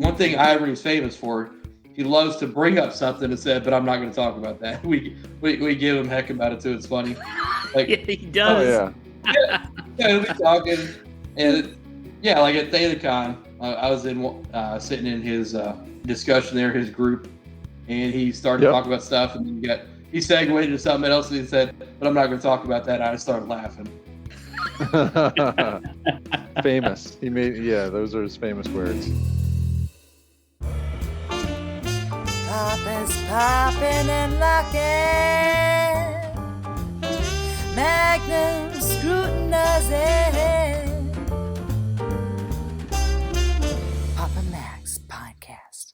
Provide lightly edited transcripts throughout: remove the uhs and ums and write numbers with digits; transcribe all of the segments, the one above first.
one thing Ivory is famous for, he loves to bring up something and say, but I'm not going to talk about that. We give him heck about it too. It's funny. Like, yeah, he does. Yeah, he'll be talking, and like at Thetacon, I was sitting in his discussion there, his group, and he started to talk about stuff, and then he segued into something else, and he said, "But I'm not going to talk about that." And I started laughing. Famous. Those are his famous words. Pop is popping and locking. Magnum scrutinizing. Papa Max Podcast.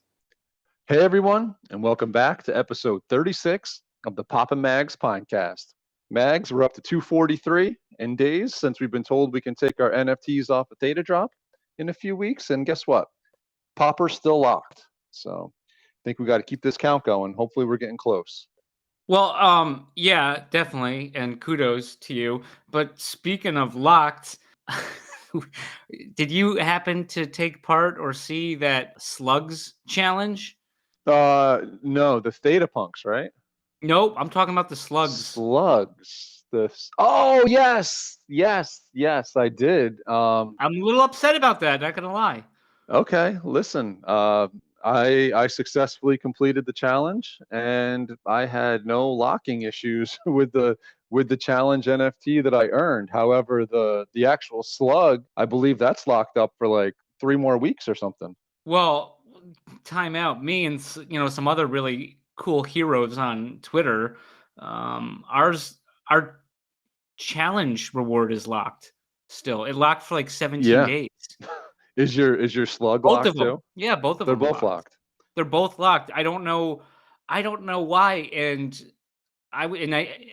Hey everyone, and welcome back to episode 36 of the Papa Mags Podcast. Mags, we're up to 243 in days since we've been told we can take our NFTs off a Thetadrop in a few weeks, and guess what? Popper's still locked. So I think we got to keep this count going. Hopefully we're getting close. Well, yeah, definitely, and kudos to you. But speaking of locked, did you happen to take part or see that Slugs challenge? No, the Theta Punks, right? Nope, I'm talking about the Slugs. Slugs. Oh, yes, I did. I'm a little upset about that, not gonna lie. Okay, listen, I successfully completed the challenge, and I had no locking issues with the challenge NFT that I earned. However, the actual slug, I believe that's locked up for like 3 more weeks or something. Well, time out. Me and some other really cool heroes on Twitter. Our challenge reward is locked still. It locked for like 17 days. Is your slug both locked of them too? Yeah, both of them. They're both locked. They're both locked. I don't know why. And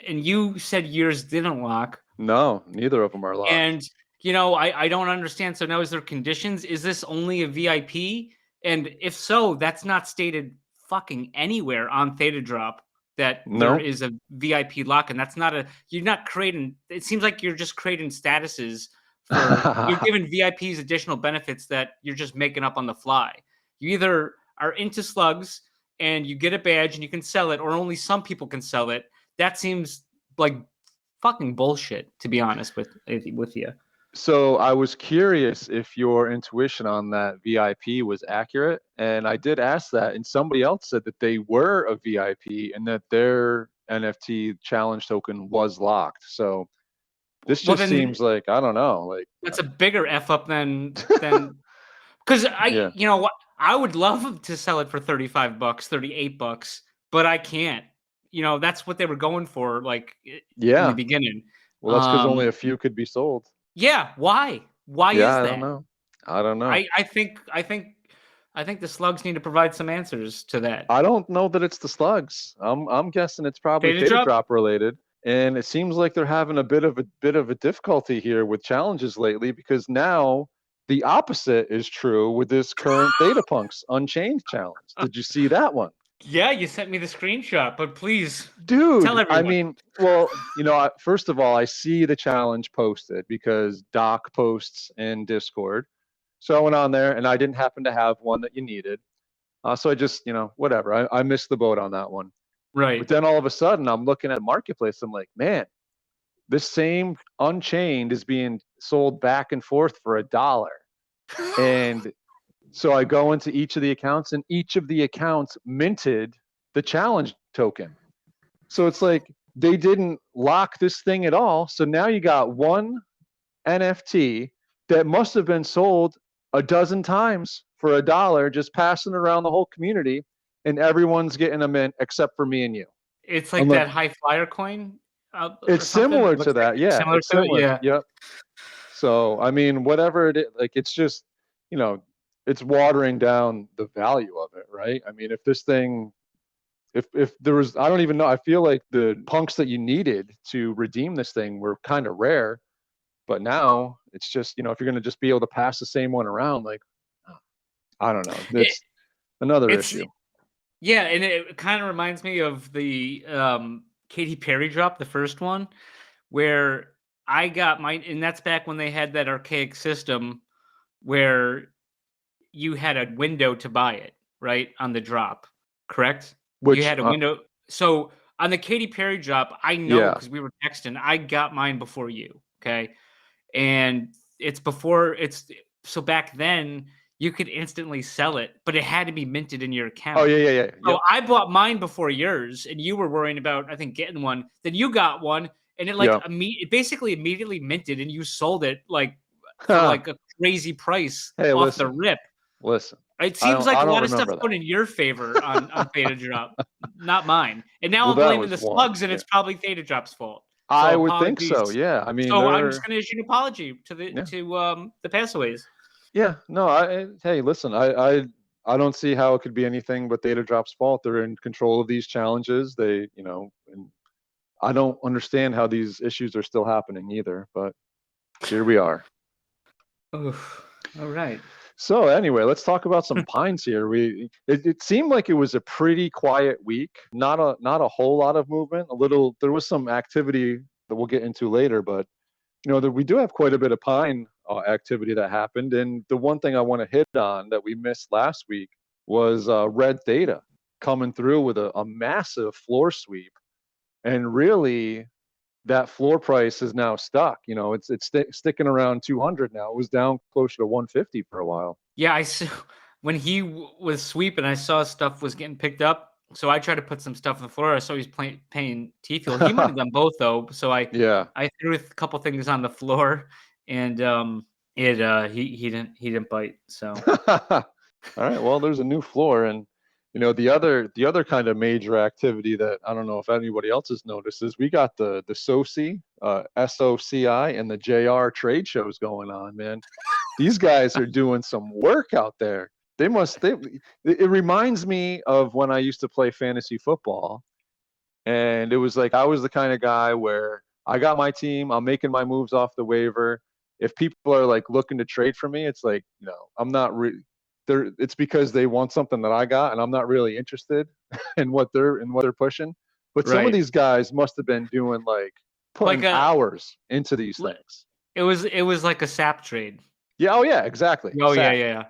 you said yours didn't lock. No, neither of them are locked. And I don't understand. So now, is there conditions? Is this only a VIP? And if so, that's not stated fucking anywhere on Thetadrop that there is a VIP lock, and that's not you're not creating. It seems like you're just creating statuses. You're giving VIPs additional benefits that you're just making up on the fly. You either are into slugs and you get a badge and you can sell it, or only some people can sell it. That seems like fucking bullshit, to be honest with you. So I was curious if your intuition on that VIP was accurate, and I did ask that, and somebody else said that they were a VIP and that their NFT challenge token was locked. So this just seems like, I don't know, like that's a bigger F up than because I would love to sell it for $35, $38, but I can't. That's what they were going for, like in the beginning. Well, that's because only a few could be sold. Yeah, why? Why is that? I don't know. I think the slugs need to provide some answers to that. I don't know that it's the slugs. I'm guessing it's probably Thetadrop related. And it seems like they're having a bit of a difficulty here with challenges lately, because now the opposite is true with this current Theta Punks Unchained challenge. Did you see that one? Yeah, you sent me the screenshot, but please, dude, tell everyone. I mean, well, first of all, I see the challenge posted because Doc posts in Discord. So I went on there, and I didn't happen to have one that you needed. So I just, whatever. I missed the boat on that one. Right. But then all of a sudden, I'm looking at Marketplace. I'm like, man, this same Unchained is being sold back and forth for $1. And so I go into each of the accounts, and each of the accounts minted the challenge token. So it's like they didn't lock this thing at all. So now you got one NFT that must have been sold a dozen times for $1, just passing around the whole community, and everyone's getting a mint except for me and you. It's like that high flyer coin. It's similar to that, yeah. Similar to it, yeah. Yep. So I mean, whatever it is, like, it's just, it's watering down the value of it, right? I mean, if this thing, if there was, I don't even know, I feel like the punks that you needed to redeem this thing were kind of rare, but now it's just, if you're going to just be able to pass the same one around, like, I don't know, it's another issue. Yeah, and it kind of reminds me of the Katy Perry drop, the first one, where I got mine, and that's back when they had that archaic system where you had a window to buy it, right? On the drop, correct? Which you had a window. So on the Katy Perry drop, I know because we were texting, I got mine before you. Okay. And so back then you could instantly sell it, but it had to be minted in your account. Oh, yeah. So I bought mine before yours, and you were worrying about, I think, getting one. Then you got one, and it it basically immediately minted, and you sold it for like a crazy price off the rip. Listen, it seems like a lot of stuff going in your favor on Thetadrop, not mine. And now I'm blaming the slugs, and it's probably Thetadrop's fault. So I would think so. Yeah, I mean, so I'm just going to issue an apology to the passaways. Yeah, no. Hey, listen, I don't see how it could be anything but Thetadrop's fault. They're in control of these challenges. They, and I don't understand how these issues are still happening either. But here we are. Oof. All right. So anyway, let's talk about some pines here. It seemed like it was a pretty quiet week. Not a whole lot of movement. There was some activity that we'll get into later, but we do have quite a bit of pine activity that happened. And the one thing I want to hit on that we missed last week was Red Theta coming through with a massive floor sweep, and really that floor price is now stuck. It's sticking around 200 now. It was down closer to 150 for a while. Yeah, I saw when he was sweeping, I saw stuff was getting picked up. So I tried to put some stuff on the floor. I saw he's paying Tfuel. He might have done both though. So I threw a couple things on the floor, and he didn't bite. So all right, well, there's a new floor, and the other kind of major activity that I don't know if anybody else has noticed is we got the SOCI, SOCI, and the JR trade shows going on, man. These guys are doing some work out there. It reminds me of when I used to play fantasy football, and it was like I was the kind of guy where I got my team, I'm making my moves off the waiver. If people are like looking to trade for me, it's like, I'm not really. It's because they want something that I got, and I'm not really interested in what they're pushing. But some of these guys must have been doing putting hours into these things. It was like a sap trade. Yeah. Oh yeah. Exactly. Oh sap. Yeah.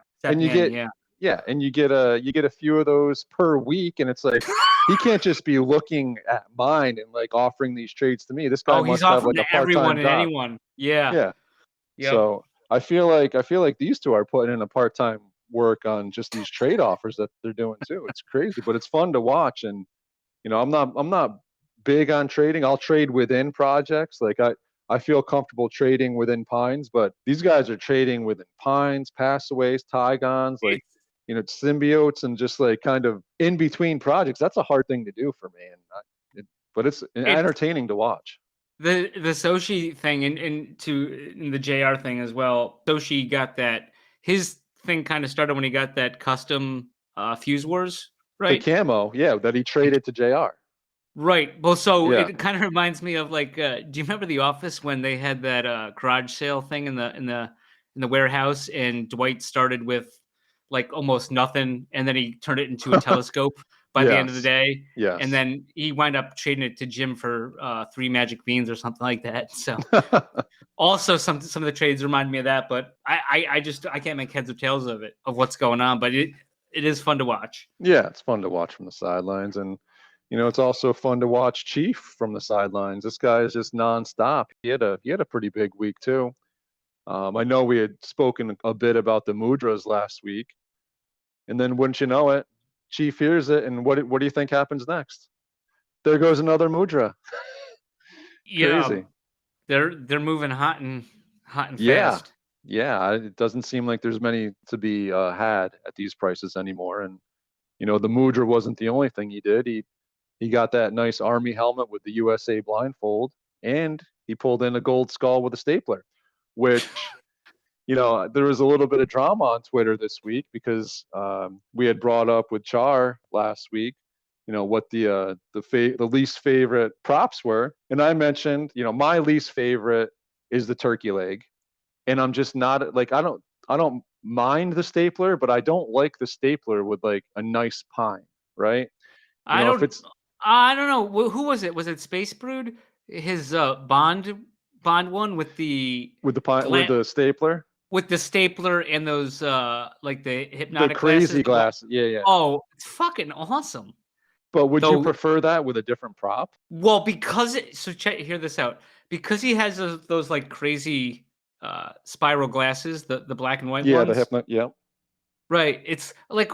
And you get a few of those per week, and it's like he can't just be looking at mine and offering these trades to me. This guy must have a part-time everyone job. And anyone. Yeah. Yep. So I feel like these two are putting in a part-time work on just these trade offers that they're doing too. It's crazy, but it's fun to watch. And I'm not big on trading. I'll trade within projects. I feel comfortable trading within pines, but these guys are trading within pines, passaways, Tigons, symbiotes, and just kind of in between projects. That's a hard thing to do for me, but it's entertaining to watch. The Soshi thing and the JR thing as well. Soshi got that. His thing kind of started when he got that custom Fuse Wars, right? The camo, that he traded to JR. Right. Well, so it kind of reminds me of do you remember The Office when they had that garage sale thing in the warehouse, and Dwight started with almost nothing, and then he turned it into a telescope by the end of the day. Yes. And then he wound up trading it to Jim for 3 magic beans or something like that. So also some of the trades remind me of that, but I can't make heads or tails of it, of what's going on, but it is fun to watch. Yeah, it's fun to watch from the sidelines, and it's also fun to watch Chief from the sidelines. This guy is just nonstop. He had a pretty big week too. I know we had spoken a bit about the mudras last week, and then wouldn't you know it, Chief hears it, and what do you think happens next? There goes another mudra. Crazy. They're moving hot and fast. Yeah. It doesn't seem like there's many to be had at these prices anymore. And the mudra wasn't the only thing he did. He got that nice army helmet with the USA blindfold, and he pulled in a gold skull with a stapler, which. There was a little bit of drama on Twitter this week because we had brought up with Char last week, what the least favorite props were, and I mentioned, my least favorite is the turkey leg, and I'm just not I don't mind the stapler, but I don't like the stapler with a nice pine, right? I don't know. Who was it? Was it Space Brood? His Bond one with the pine with the stapler. with the stapler and those like the hypnotic The crazy glasses. glasses. Yeah. Oh, it's fucking awesome. But would you prefer that with a different prop? Well, because hear this out. Because he has those like crazy spiral glasses, the black and white ones. Yeah, the hypno. Yeah. Right. It's like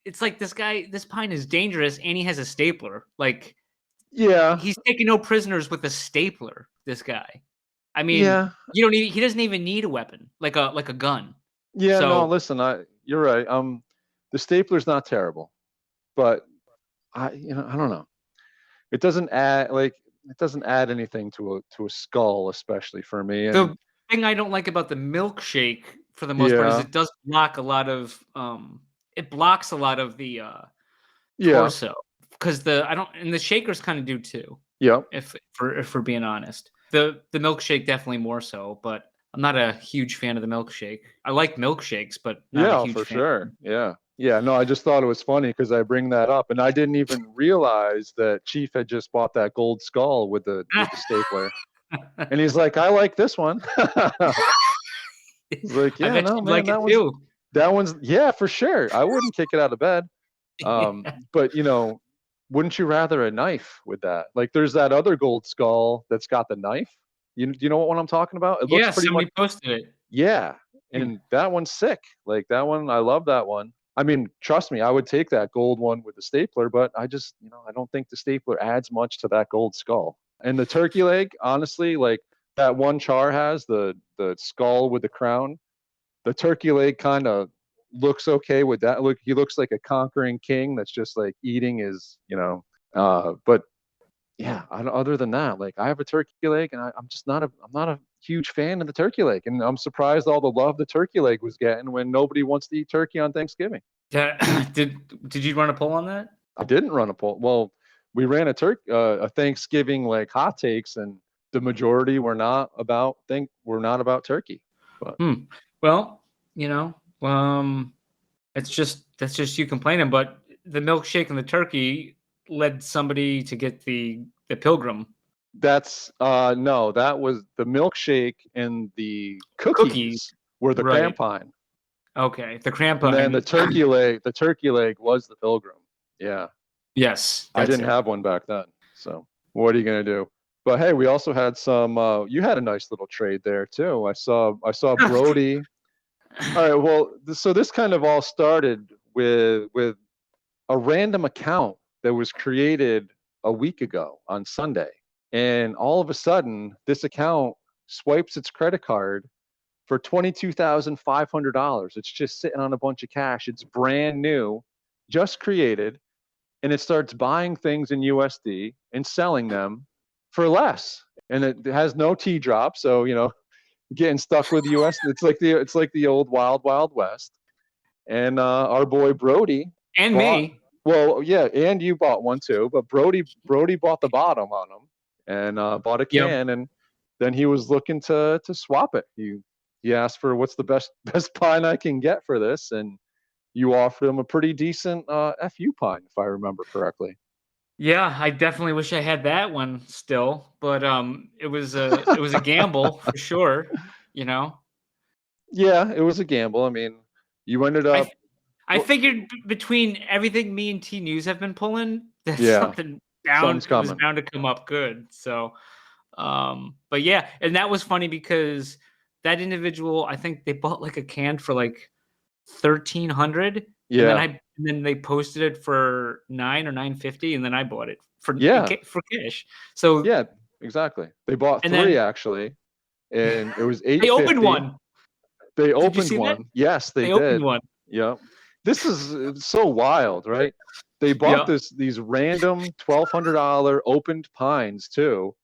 it's like this pine is dangerous, and he has a stapler. Like, yeah, he's taking no prisoners with a stapler. This guy. I mean, he doesn't even need a weapon, like a gun. Yeah. So, no, listen, you're right. The stapler's not terrible, but I don't know. It doesn't add anything to a skull, especially for me. And the thing I don't like about the milkshake, for the most part, is it does block a lot of it blocks a lot of the torso, because the shakers kind of do too. Yeah. If we're being honest, the milkshake definitely more so, but I'm not a huge fan of the milkshake. I like milkshakes, but not a huge for fan. Sure. Yeah. Yeah, no, I just thought it was funny because I bring that up, and I didn't even realize that Chief had just bought that gold skull with the stapler, and he's like, "I like this one." He's like, "Yeah, no, man, that one's for sure. I wouldn't kick it out of bed." But wouldn't you rather a knife with that? Like, there's that other gold skull that's got the knife. Do you know what one I'm talking about? It looks pretty somebody posted it. Yeah, and that one's sick. Like that one, I love that one. I mean, trust me, I would take that gold one with the stapler, but I just, I don't think the stapler adds much to that gold skull. And the turkey leg, honestly, like that one Char has, the skull with the crown, the turkey leg kind of looks okay with that. Look, he looks like a conquering king that's just like eating his, but yeah, other than that, like I have a turkey leg, and I'm not a huge fan of the turkey leg, and I'm surprised all the love the turkey leg was getting when nobody wants to eat turkey on Thanksgiving. Did you run a poll on that? I didn't run a poll. Well, we ran a Thanksgiving like hot takes, and the majority were not about turkey. But well, that's just you complaining, but the milkshake and the turkey led somebody to get the pilgrim. That's no, that was the milkshake, and the cookies were the crampine. Okay, the crampine. And then the turkey leg was the pilgrim. Yeah. Yes. I didn't have one back then. So what are you gonna do? But hey, we also had some you had a nice little trade there too. I saw Brody. All right, well, so this kind of all started with a random account that was created a week ago on Sunday. And all of a sudden, this account swipes its credit card for $22,500. It's just sitting on a bunch of cash. It's brand new, just created, and it starts buying things in USD and selling them for less. And it has no T-drop, so getting stuck with US. It's like the old wild west. And our boy Brody and me. Well, yeah, and you bought one too, but Brody bought the bottom on them and bought a can, and then he was looking to swap it. He asked for what's the best pine I can get for this, and you offered him a pretty decent FU pine, if I remember correctly. Yeah, I definitely wish I had that one still, but it was a gamble for sure, Yeah, it was a gamble. I mean, you ended up. I figured between everything me and T News have been pulling, that something was bound to come up good. So, but yeah, and that was funny because that individual, I think they bought like a can for like $1,300. Yeah. And then they posted it for $9 or $9.50, and then I bought it for cash. So yeah, exactly. They bought three actually, and it was $8.50. They opened one. They opened one. That? Yes, they did. Opened one. Yeah. This is so wild, right? They bought these random $1,200 opened pines too,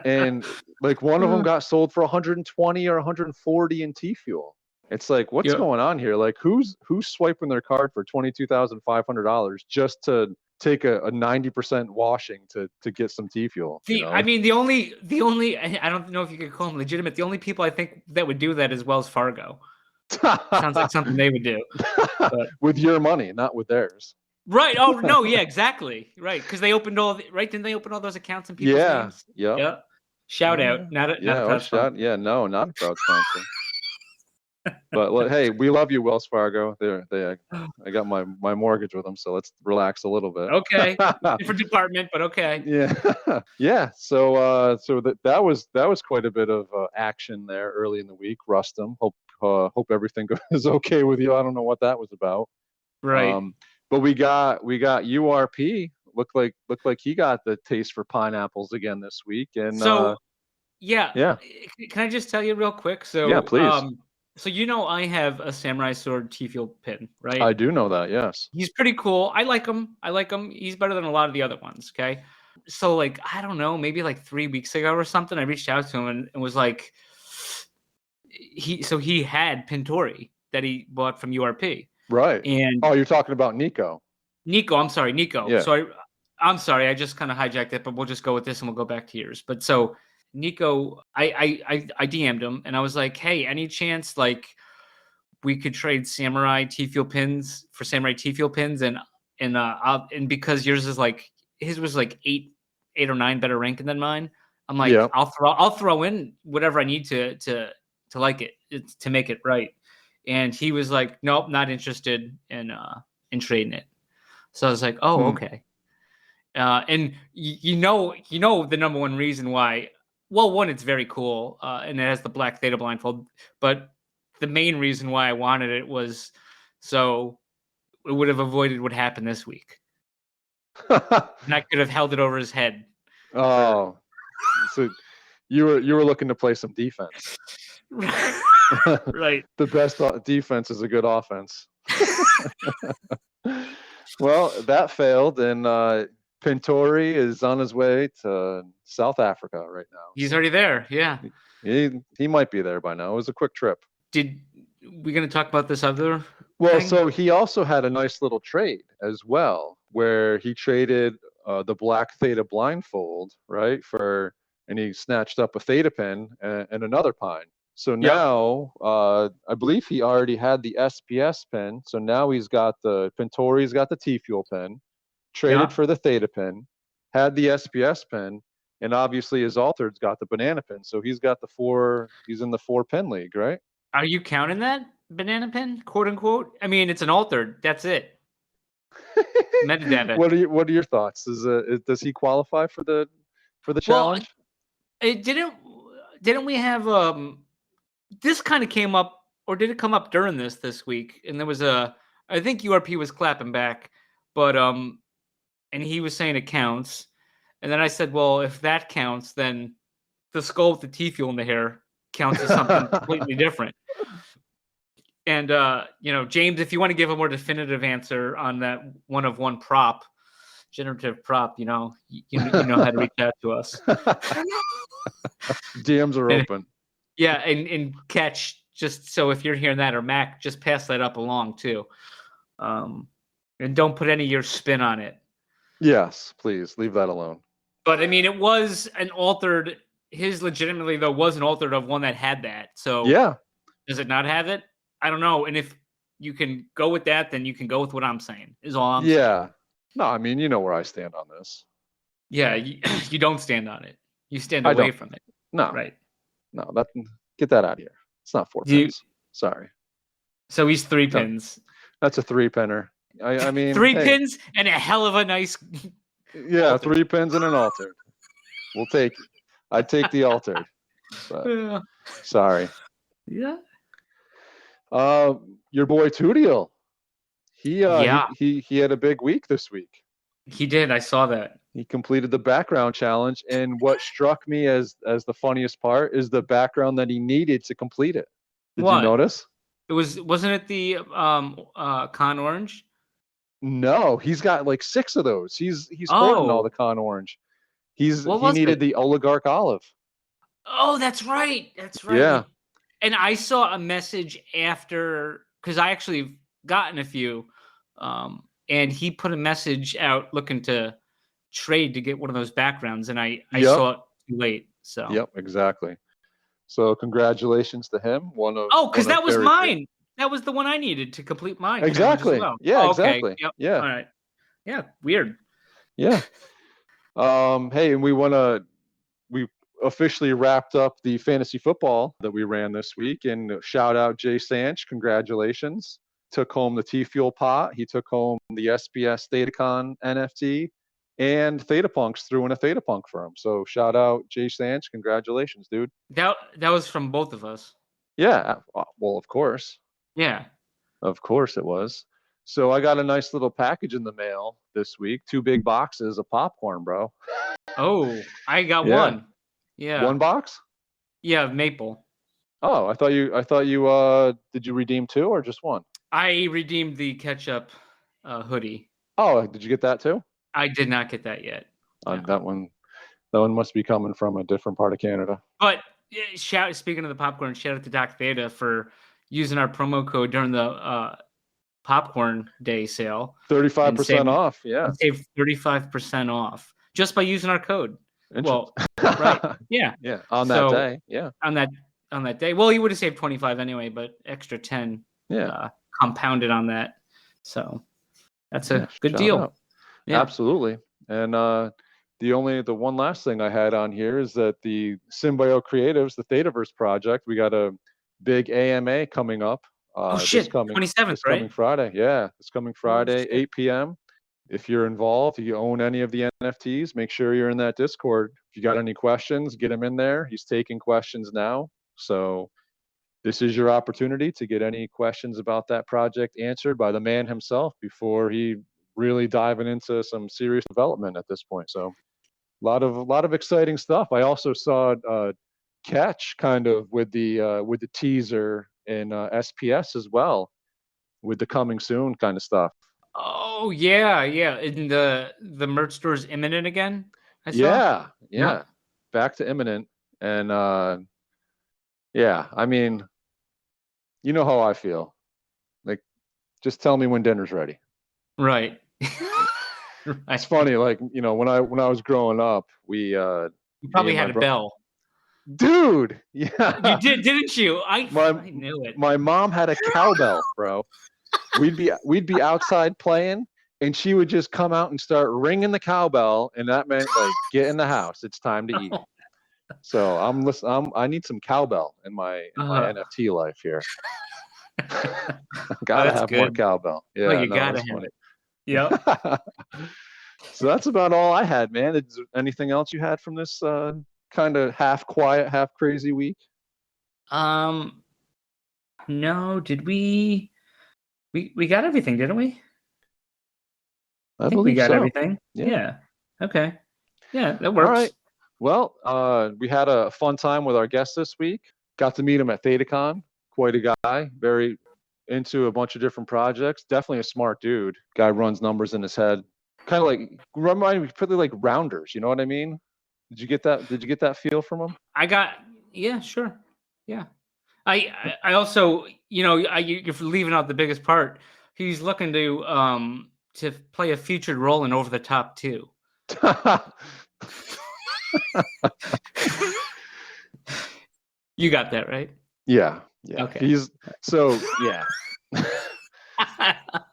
and like one of them got sold for $120 or $140 in Tfuel. It's like, what's going on here? Like, who's swiping their card for $22,500 just to take a 90% washing to get some Tfuel? I mean, the only I don't know if you could call them legitimate. The only people I think that would do that is Wells Fargo. Sounds like something they would do. But. With your money, not with theirs. Right. Oh no. Yeah. Exactly. Right. Because they opened didn't they open all those accounts in people's names? Yeah. Shout out, not a proud sponsor. No, not a proud sponsor. But hey, we love you, Wells Fargo. I got my mortgage with them, so let's relax a little bit. Okay, different department, but okay. Yeah, yeah. So that was quite a bit of action there early in the week. Rustum, hope everything is okay with you. I don't know what that was about. Right. But we got URP. Looked like he got the taste for pineapples again this week. And so yeah. Can I just tell you real quick? So yeah, please. So I have a Samurai Sword Tfuel pin, right? I do know that, yes. He's pretty cool. I like him. He's better than a lot of the other ones, okay? So, like, I don't know, maybe like 3 weeks ago or something, I reached out to him and was like, he had Pintori that he bought from URP. Right. And you're talking about Nico. I'm sorry, Nico. Yeah. So I'm sorry, I just kind of hijacked it, but we'll just go with this and we'll go back to yours. But so Nico, I DM'd him and I was like, hey, any chance like we could trade Samurai Tfuel pins for Samurai Tfuel pins and because yours is like his was like 8 or 9 better ranking than mine. I'm like, yep. I'll throw in whatever I need to like it to make it right. And he was like, nope, not interested in trading it. So I was like, oh, okay. And you know the number one reason why. Well, one, it's very cool, and it has the black Theta blindfold. But the main reason why I wanted it was so it would have avoided what happened this week. And I could have held it over his head. Oh, so you were looking to play some defense. Right. The best defense is a good offense. Well, that failed, and Pintori is on his way to South Africa right now. He's already there, yeah. He might be there by now. It was a quick trip. Did we going to talk about this other Well, thing? So he also had a nice little trade as well, where he traded the black Theta blindfold, right, and he snatched up a Theta pin and another pine. So now, I believe he already had the SPS pin. So now he's got the Pintori's got the Tfuel pin, traded for the Theta pin, had the SPS pin, and obviously his altered's got the banana pin. So he's got he's in the 4-pin league, right? Are you counting that banana pin, quote unquote? I mean, it's an altered. That's it. Metadata. What are your thoughts? Does he qualify for the challenge? Well, it didn't we have this kind of came up, or did it come up during this week? And there was I think URP was clapping back, but and he was saying it counts. And then I said, well, if that counts, then the skull with the Tfuel in the hair counts as something completely different. And James, if you want to give a more definitive answer on that one-of-one prop, generative prop, you know how to reach out to us. DMs are open. Yeah, and catch, just so if you're hearing that, or Mac, just pass that up along too. And don't put any of your spin on it. Yes, please leave that alone. But I mean, it was an altered. His legitimately though was an altered of one that had that. So yeah, does it not have it? I don't know. And if you can go with that, then you can go with what I'm saying. Is all I'm saying. Yeah. No, I mean, you know where I stand on this. Yeah, you don't stand on it. You stand away from it. No. Right. No, get that out of here. It's not 4 pins. Sorry. So he's 3 pins. That's a 3-pinner. I mean, 3 pins and a hell of a nice. Yeah, altered. 3 pins and an altered. We'll take it. I'd take the altered. But, sorry. Yeah. Your boy Tudiel. He had a big week this week. He did. I saw that. He completed the background challenge, and what struck me as the funniest part is the background that he needed to complete it. Did you notice? Wasn't it the Con Orange? No, he's got like 6 of those. He's hoarding all the Con Orange. He needed the Oligarch Olive. Oh, that's right. That's right. Yeah. And I saw a message after, because I actually gotten a few, and he put a message out looking to trade to get one of those backgrounds, and I saw it too late. So yep, exactly. So congratulations to him. Because that was mine. That was the one I needed to complete mine. Exactly. Well. Yeah, okay. exactly. Yep. Yeah. All right. Yeah. Weird. Yeah. Hey, and we want to. officially wrapped up the fantasy football that we ran this week. And shout out Jay Sanch. Congratulations. Took home the Tfuel pot. He took home the SPS ThetaCon NFT. And ThetaPunks threw in a ThetaPunk for him. So shout out Jay Sanch. Congratulations, dude. That was from both of us. Yeah. Well, of course. Yeah. Of course it was. So I got a nice little package in the mail this week. 2 big boxes of popcorn, bro. Oh, I got one. Yeah. 1 box? Yeah, maple. Oh, I thought you did you redeem 2 or just 1? I redeemed the ketchup hoodie. Oh, did you get that too? I did not get that yet. No. That one must be coming from a different part of Canada. But speaking of the popcorn, shout out to Doc Theta for using our promo code during the popcorn day sale. 35% off. Yeah. Save 35% off just by using our code. Well, right. Yeah. Yeah. On that day. Yeah. On that day. Well, you would have saved 25 anyway, but extra 10 compounded on that. So that's a good deal. Yeah. Absolutely. And the one last thing I had on here is that the Symbio Creatives, the Thetaverse project, we got a big AMA coming up. 27th, right? Coming Friday. Yeah. It's coming Friday, 8 p.m. If you're involved, if you own any of the NFTs, make sure you're in that Discord. If you got any questions, get them in there. He's taking questions now. So this is your opportunity to get any questions about that project answered by the man himself before he really diving into some serious development at this point. So a lot of exciting stuff. I also saw Catch kind of with the teaser in SPS as well, with the coming soon kind of stuff. Oh yeah. And the merch store is imminent again. I saw. Yeah. Back to imminent. And I mean, you know how I feel. Like, just tell me when dinner's ready. Right. It's funny, like, you know, when I was growing up, we you probably had a bell. Dude, yeah. You did, didn't you? I knew it. My mom had a cowbell, bro. We'd be outside playing, and she would just come out and start ringing the cowbell, and that meant like get in the house. It's time to eat. So I need some cowbell in my NFT life here. Gotta have more cowbell. Yeah, well, you gotta have it. Yep. So that's about all I had, man. Is there anything else you had from this kind of half quiet, half crazy week? No. Did we got everything, didn't we? I think we got so. Everything. Yeah. Okay. Yeah, that works. All right. Well, we had a fun time with our guest this week. Got to meet him at ThetaCon. Quite a guy. Very into a bunch of different projects. Definitely a smart dude. Guy runs numbers in his head. Kind of like remind me pretty like Rounders. You know what I mean? Did you get that feel from him? Yeah, sure. Yeah. I also, you're leaving out the biggest part. He's looking to play a featured role in Over the Top 2. You got that right? Yeah. Okay. It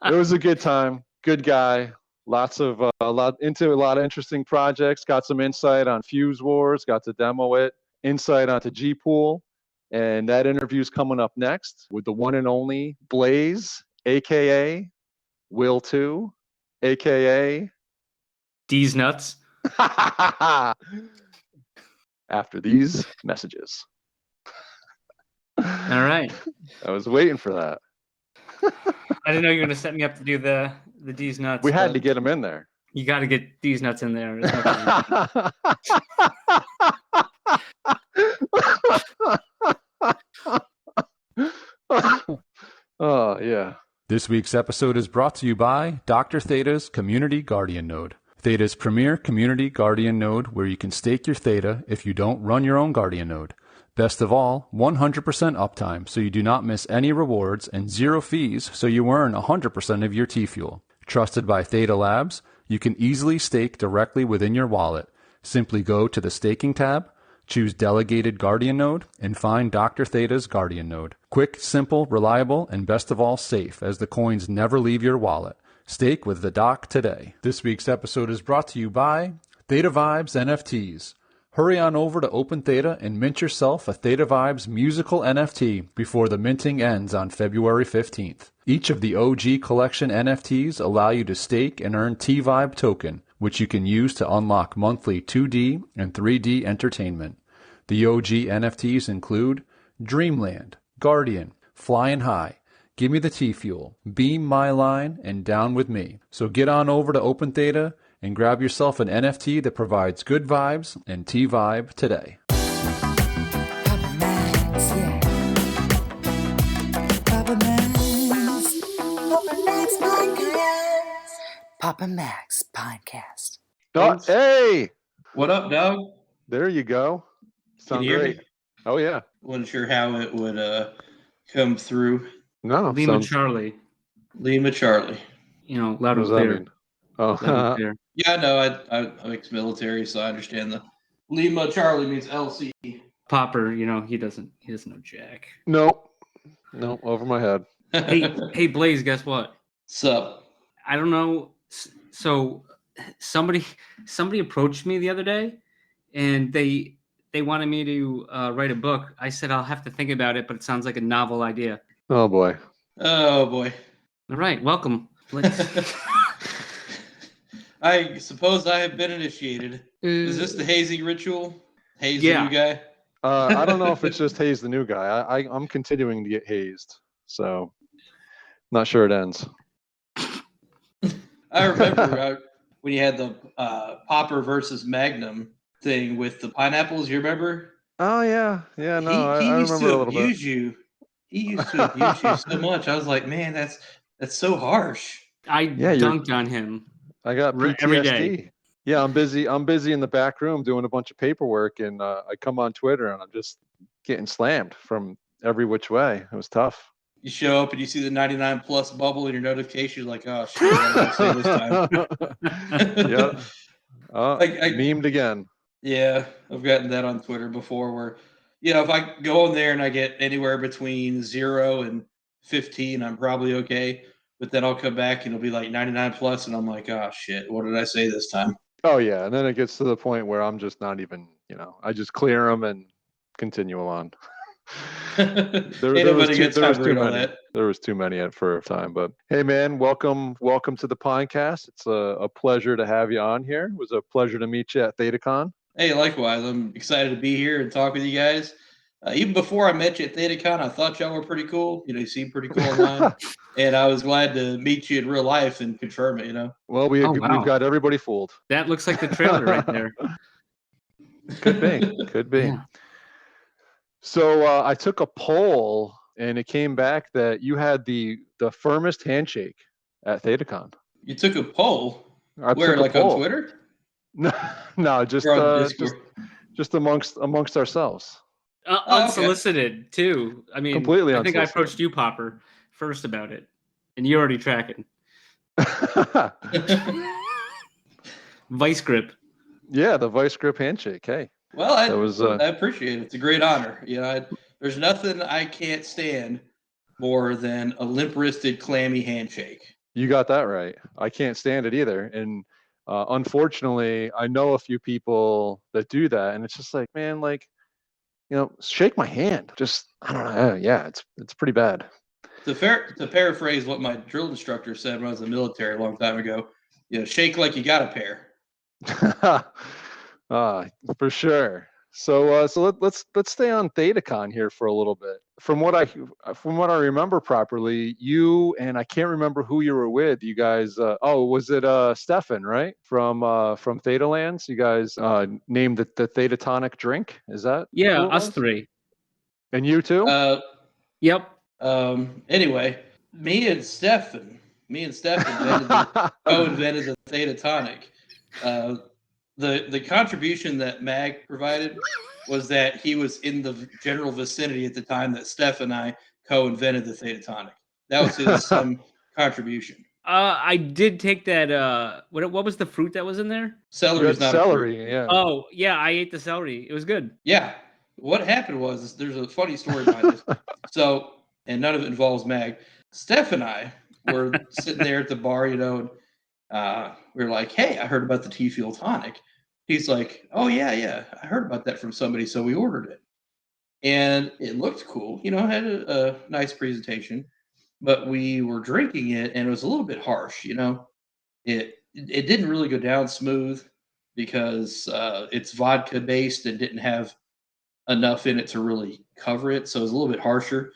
was a good time. Good guy. A lot of interesting projects. Got some insight on Fuse Wars. Got to demo it. Insight onto GPool. And that interview's coming up next with the one and only Blaze, aka Will 2, aka Deez Nuts. After these messages. All right. I was waiting for that. I didn't know you were going to set me up to do the Deez Nuts. We had to get him in there. You got to get Deez Nuts in there. Oh, yeah. This week's episode is brought to you by Dr. Theta's Community Guardian Node. Theta's premier community guardian node where you can stake your Theta if you don't run your own guardian node. Best of all, 100% uptime so you do not miss any rewards and 0 fees so you earn 100% of your Tfuel. Trusted by Theta Labs, you can easily stake directly within your wallet. Simply go to the staking tab, choose Delegated Guardian Node, and find Dr. Theta's Guardian Node. Quick, simple, reliable, and best of all safe as the coins never leave your wallet. Stake with the Doc today. This week's episode is brought to you by Theta Vibes NFTs. Hurry on over to Open Theta and mint yourself a Theta Vibes musical NFT before the minting ends on February 15th. Each of the OG collection NFTs allow you to stake and earn T-Vibe token, which you can use to unlock monthly 2D and 3D entertainment. The OG NFTs include Dreamland, Guardian, Flying High, Gimme the Tfuel, Beam My Line, and Down With Me. So get on over to Open Theta and grab yourself an NFT that provides good vibes and T-Vibe today. Papa Max, yeah. Papa Max. Papa Max Podcast. Papa Max Podcast. Oh, hey! What up, dog? There you go. Can Sound you hear great. me? Oh, yeah. Wasn't sure how it would come through. No, Lima sounds... Charlie. Lima Charlie. You know, What loud and does that clear. mean? Oh, Loud and clear. Yeah, no, I'm ex-military, so I understand the Lima Charlie means LC. Popper, you know, he doesn't know jack. no, over my head. Hey, Blaze, guess what? Sup? I don't know. So somebody approached me the other day, and they wanted me to write a book. I said I'll have to think about it, but it sounds like a novel idea. Oh, boy. Oh boy. All right, welcome. Blaze. I suppose I have been initiated. Is this the hazing ritual? Haze the Yeah. new guy? I don't know if it's just Haze the new guy. I'm continuing to get hazed, so not sure it ends. I remember when you had the Popper versus Magnum thing with the pineapples. You remember? Oh, yeah. Yeah, no, he I used remember a to little bit. abuse you. He used to abuse you so much. I was like, man, that's so harsh. I you're- dunked on him. I got PTSD. Every day. Yeah, I'm busy in the back room doing a bunch of paperwork, and I come on Twitter and I'm just getting slammed from every which way. It was tough. You show up and you see the 99 plus bubble in your notification. You're like, oh shit, what did I say this time? Yeah. I Memed again. Yeah, I've gotten that on Twitter before where, if I go in there and I get anywhere between 0 and 15, I'm probably okay. But then I'll come back and it'll be like 99 plus, and I'm like, oh shit, what did I say this time? Oh, yeah. And then it gets to the point where I'm just not even, I just clear them and continue on. There was too many for a time, but hey, man, welcome to the podcast. It's a pleasure to have you on here. It was a pleasure to meet you at ThetaCon. Hey, likewise. I'm excited to be here and talk with you guys. Even before I met you at ThetaCon, I thought y'all were pretty cool. You seem pretty cool online. And I was glad to meet you in real life and confirm it, Well, we've got everybody fooled. That looks like the trailer right there. Could be. Yeah. So I took a poll, and it came back that you had the firmest handshake at ThetaCon. You took a poll? Where, like on Twitter? No, just amongst ourselves. Unsolicited too. I mean, completely I think unsolicited. I approached you, Popper, first about it, and you're already tracking. Vice grip. Yeah, the vice grip handshake. Hey. Well, I appreciate it. It's a great honor. There's nothing I can't stand more than a limp-wristed, clammy handshake. You got that right. I can't stand it either. And unfortunately, I know a few people that do that, and it's just like, man, shake my hand. Just, I don't know. Yeah, it's pretty bad. To paraphrase what my drill instructor said when I was in the military a long time ago, shake like you got a pair. For sure. So let's stay on ThetaCon here for a little bit. From what I remember properly, you and I can't remember who you were with. You guys, was it Stefan, right? From Theta Lands. You guys named the Thetatonic drink. Is that? Yeah, us three. And you too? Yep. Anyway, me and Stefan co-invented the Thetatonic. The contribution that Mag provided was that he was in the general vicinity at the time that Steph and I co-invented the Thetatonic. That was his contribution. I did take that. What was the fruit that was in there? Celery is not celery. a fruit. Yeah. Oh yeah, I ate the celery. It was good. Yeah. What happened was there's a funny story behind this. So, and none of it involves Mag. Steph and I were sitting there at the bar, and we were like, "Hey, I heard about the Tfuel tonic. he's like, oh yeah, I heard about that from somebody, so we ordered it, and it looked cool. Had a nice presentation, but we were drinking it, and it was a little bit harsh. It didn't really go down smooth because it's vodka based and didn't have enough in it to really cover it, so it was a little bit harsher.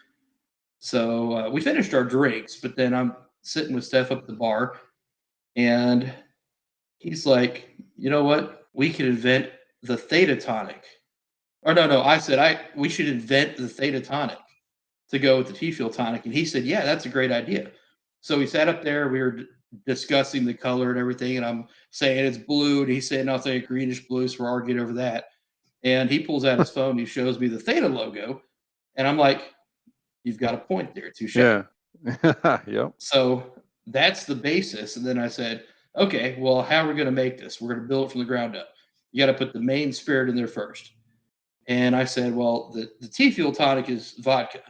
So we finished our drinks, but then I'm sitting with Steph up at the bar, and he's like, you know what? We could invent the Theta tonic. Or no, I said we should invent the Theta tonic to go with the Tfuel tonic, and he said, yeah, that's a great idea. So we sat up there, we were discussing the color and everything, and I'm saying it's blue, and he's saying I'll say greenish blue, so we're arguing over that. And he pulls out his phone, he shows me the Theta logo, and I'm like, you've got a point there, touche. Yeah. Yep. So that's the basis. And then I said, okay, well, how are we going to make this? We're going to build it from the ground up. You got to put the main spirit in there first. And I said, well, the Tfuel tonic is vodka.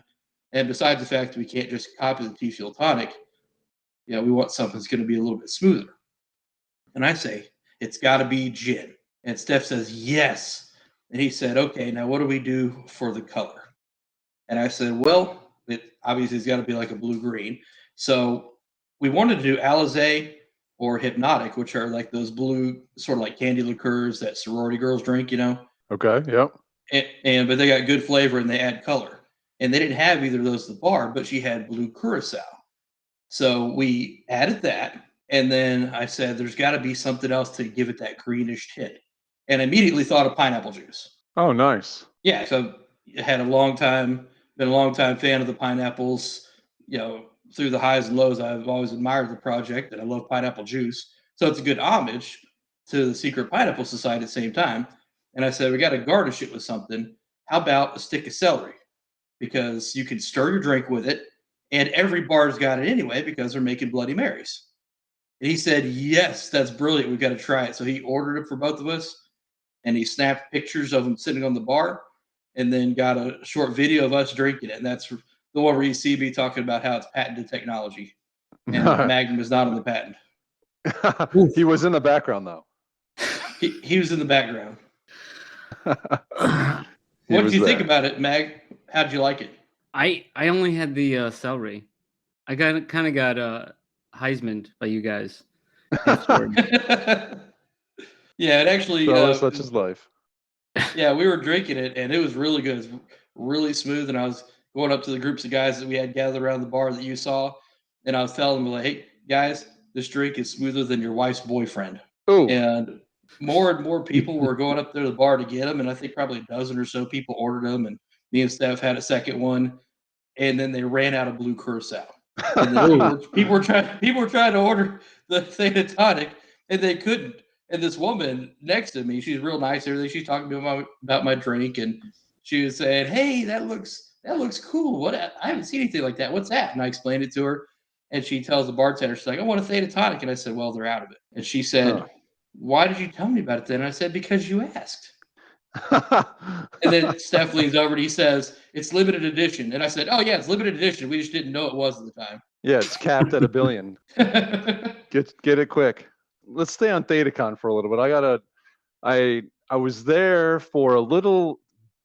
And besides the fact that we can't just copy the Tfuel tonic, we want something that's going to be a little bit smoother. And I say, it's got to be gin. And Steph says, yes. And he said, okay, now what do we do for the color? And I said, well, it obviously has got to be like a blue-green. So we wanted to do Ablaze or Hypnotic, which are like those blue, sort of like candy liqueurs that sorority girls drink, Okay, yep. But they got good flavor and they add color. And they didn't have either of those at the bar, but she had blue curacao. So we added that. And then I said, there's got to be something else to give it that greenish tint. And I immediately thought of pineapple juice. Oh, nice. Yeah, so I had been a long time fan of the pineapples. Through the highs and lows, I've always admired the project, and I love pineapple juice. So it's a good homage to the Secret Pineapple Society at the same time. And I said, we got to garnish it with something. How about a stick of celery? Because you can stir your drink with it, and every bar's got it anyway because they're making Bloody Marys. And he said, yes, that's brilliant. We've got to try it. So he ordered it for both of us, and he snapped pictures of them sitting on the bar, and then got a short video of us drinking it. And that's the one where you see me talking about how it's patented technology. And Magnum is not on the patent. He was in the background, though. He was in the background. What did you think about it, Mag? How did you like it? I only had the celery. I kind of got Heisman by you guys. Yeah, it actually. Such is life. Yeah, we were drinking it, and it was really good. It was really smooth, and I was going up to the groups of guys that we had gathered around the bar that you saw, and I was telling them, like, hey, guys, this drink is smoother than your wife's boyfriend. Ooh. And more people were going up there to the bar to get them, and I think probably a dozen or so people ordered them, and me and Steph had a second one, and then they ran out of blue curacao. And then people were trying to order the Theta tonic, and they couldn't. And this woman next to me, she's real nice. Everything, she's talking to me about my drink, and she was saying, "Hey, that looks cool. What? I haven't seen anything like that. What's that?" And I explained it to her, and she tells the bartender, she's like, "I want a Theta tonic." And I said, "Well, they're out of it." And she said, "Why did you tell me about it then?" And I said, "Because you asked." And then Steph leans over and he says, "It's limited edition." And I said, "Oh yeah, it's limited edition. We just didn't know it was at the time." Yeah, it's capped at 1 billion. Get it quick. Let's stay on ThetaCon for a little bit. I was there for a little.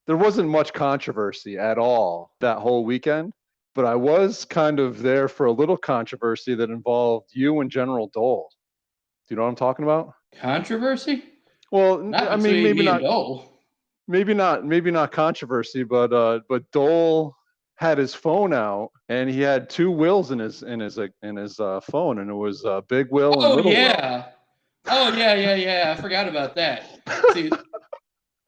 There wasn't much controversy at all that whole weekend, but I was kind of there for a little controversy that involved you and General Dole. Do you know what I'm talking about? Controversy? Well, I mean, maybe not. Dole. Maybe not controversy, but Dole had his phone out and he had two wills in his phone, and it was Big Will and Little Will. Oh yeah. I forgot about that. See,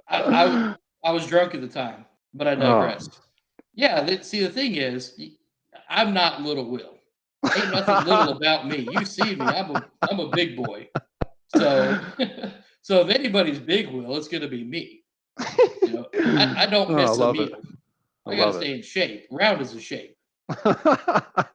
I was drunk at the time, but I digress. Oh. Yeah, the thing is, I'm not Little Will. Ain't nothing little about me. You see me, I'm a big boy. So if anybody's Big Will, it's gonna be me. I don't miss a meal. I gotta stay in shape. Round is a shape. But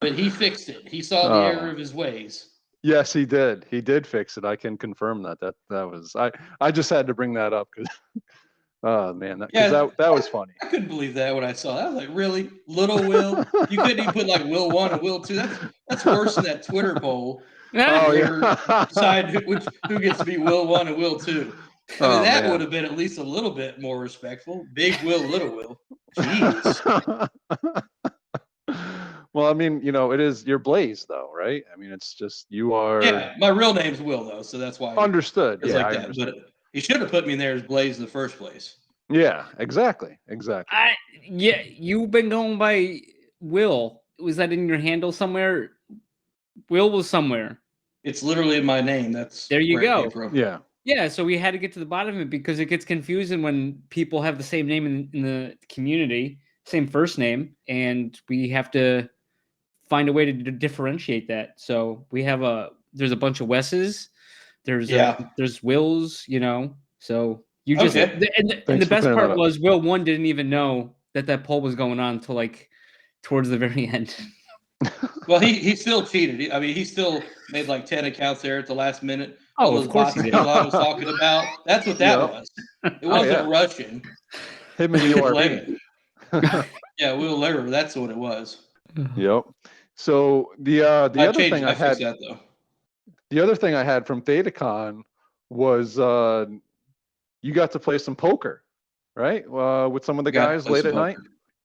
he fixed it. He saw the error of his ways. Yes, he did. He did fix it. I can confirm that. That was I just had to bring that up Oh man, Yeah. that was funny. I couldn't believe that when I saw that. I was like, really? Little Will? You couldn't even put like Will 1 and Will 2. That's worse than that Twitter poll. Oh yeah. Decide who gets to be Will 1 and Will 2. I mean, that would have been at least a little bit more respectful. Big Will, Little Will. Jeez. Well, I mean, it is your Blaze though, right? I mean, it's just you are. Yeah, my real name's Will though, so that's why. Understood. It's Yeah, like that. understood. But he should have put me in there as Blaze in the first place. Yeah, exactly. Yeah, you've been going by Will. Was that in your handle somewhere? Will was somewhere. It's literally in my name. That's there you go. Yeah. Yeah, so we had to get to the bottom of it because it gets confusing when people have the same name in the community, same first name, and we have to find a way to differentiate that. So we have there's a bunch of Wes's, there's Wills, So you just and the best part was Will 1 didn't even know that poll was going on until like towards the very end. Well, he still cheated. I mean, he still made like 10 accounts there at the last minute. Oh, of course he did. Elon was talking about. That's what that was. It wasn't Russian. Him and URB. Yeah, Will Lever. That's what it was. Yep. So the other thing I had, the other thing I had from ThetaCon was you got to play some poker, right? With some of the guys late at night,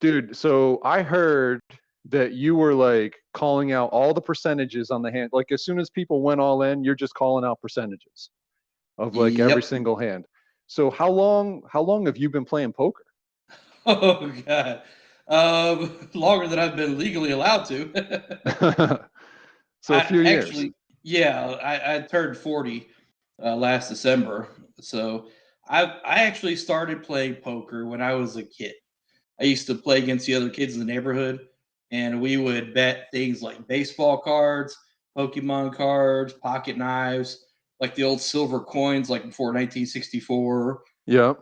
dude. So I heard that you were like calling out all the percentages on the hand. Like as soon as people went all in, you're just calling out percentages of like every single hand. So how long have you been playing poker? Oh God. Longer than I've been legally allowed to. So a few years. Actually, yeah, I turned 40 last December. So I actually started playing poker when I was a kid. I used to play against the other kids in the neighborhood, and we would bet things like baseball cards, Pokemon cards, pocket knives, like the old silver coins, like before 1964. Yeah.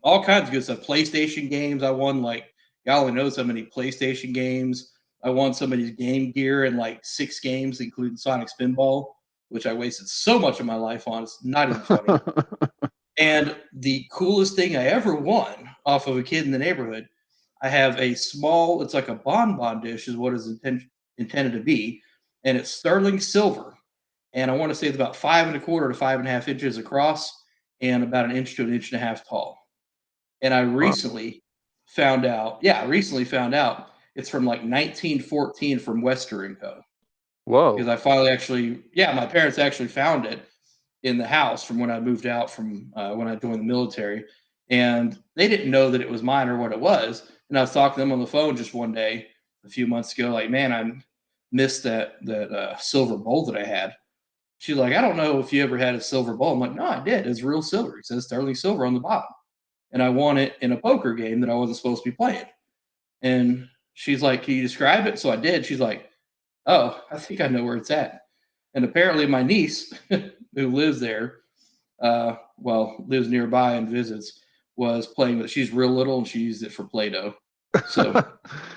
All kinds of good stuff. PlayStation games. I won like, God only knows how many PlayStation games. I won somebody's Game Gear in like 6 games, including Sonic Spinball, which I wasted so much of my life on. It's not even funny. And the coolest thing I ever won off of a kid in the neighborhood, I have a small, it's like a bonbon dish is what it's intended to be. And it's sterling silver. And I want to say it's about 5 1/4 to 5.5 inches across and about 1 inch to 1.5 inches tall. And I recently found out it's from like 1914 from Western & Co. Whoa. Because I finally my parents actually found it in the house from when I moved out from when I joined the military. And they didn't know that it was mine or what it was. And I was talking to them on the phone just one day a few months ago, like, man, I missed that silver bowl that I had. She's like, I don't know if you ever had a silver bowl. I'm like, no, I did. It's real silver. It says sterling silver on the bottom. And I won it in a poker game that I wasn't supposed to be playing. And she's like, can you describe it? So I did. She's like, oh, I think I know where it's at. And apparently my niece, who lives there, lives nearby and visits, was playing with it. She's real little and she used it for Play-Doh. So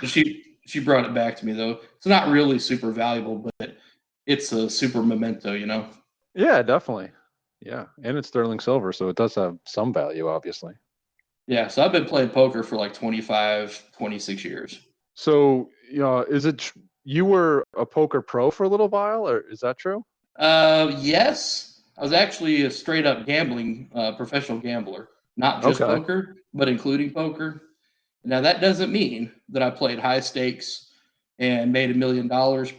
she brought it back to me, though. It's not really super valuable, but it's a super memento, Yeah, definitely. Yeah, and it's sterling silver, so it does have some value, obviously. Yeah, so I've been playing poker for like 25, 26 years. So, is it you were a poker pro for a little while, or is that true? Yes. I was actually a straight up gambling, professional gambler. Not just poker, but including poker. Now, that doesn't mean that I played high stakes and made $1 million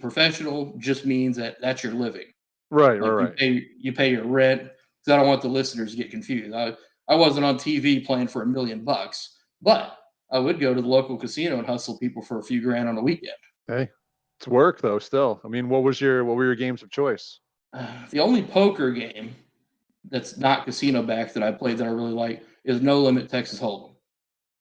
professional. Just means that that's your living. Right, like right. You pay your rent. Because I don't want the listeners to get confused. I wasn't on TV playing for $1 million, but I would go to the local casino and hustle people for a few grand on a weekend. Hey, it's work though. Still, I mean, what were your games of choice? The only poker game that's not casino backed that I played that I really like is No Limit Texas Hold'em,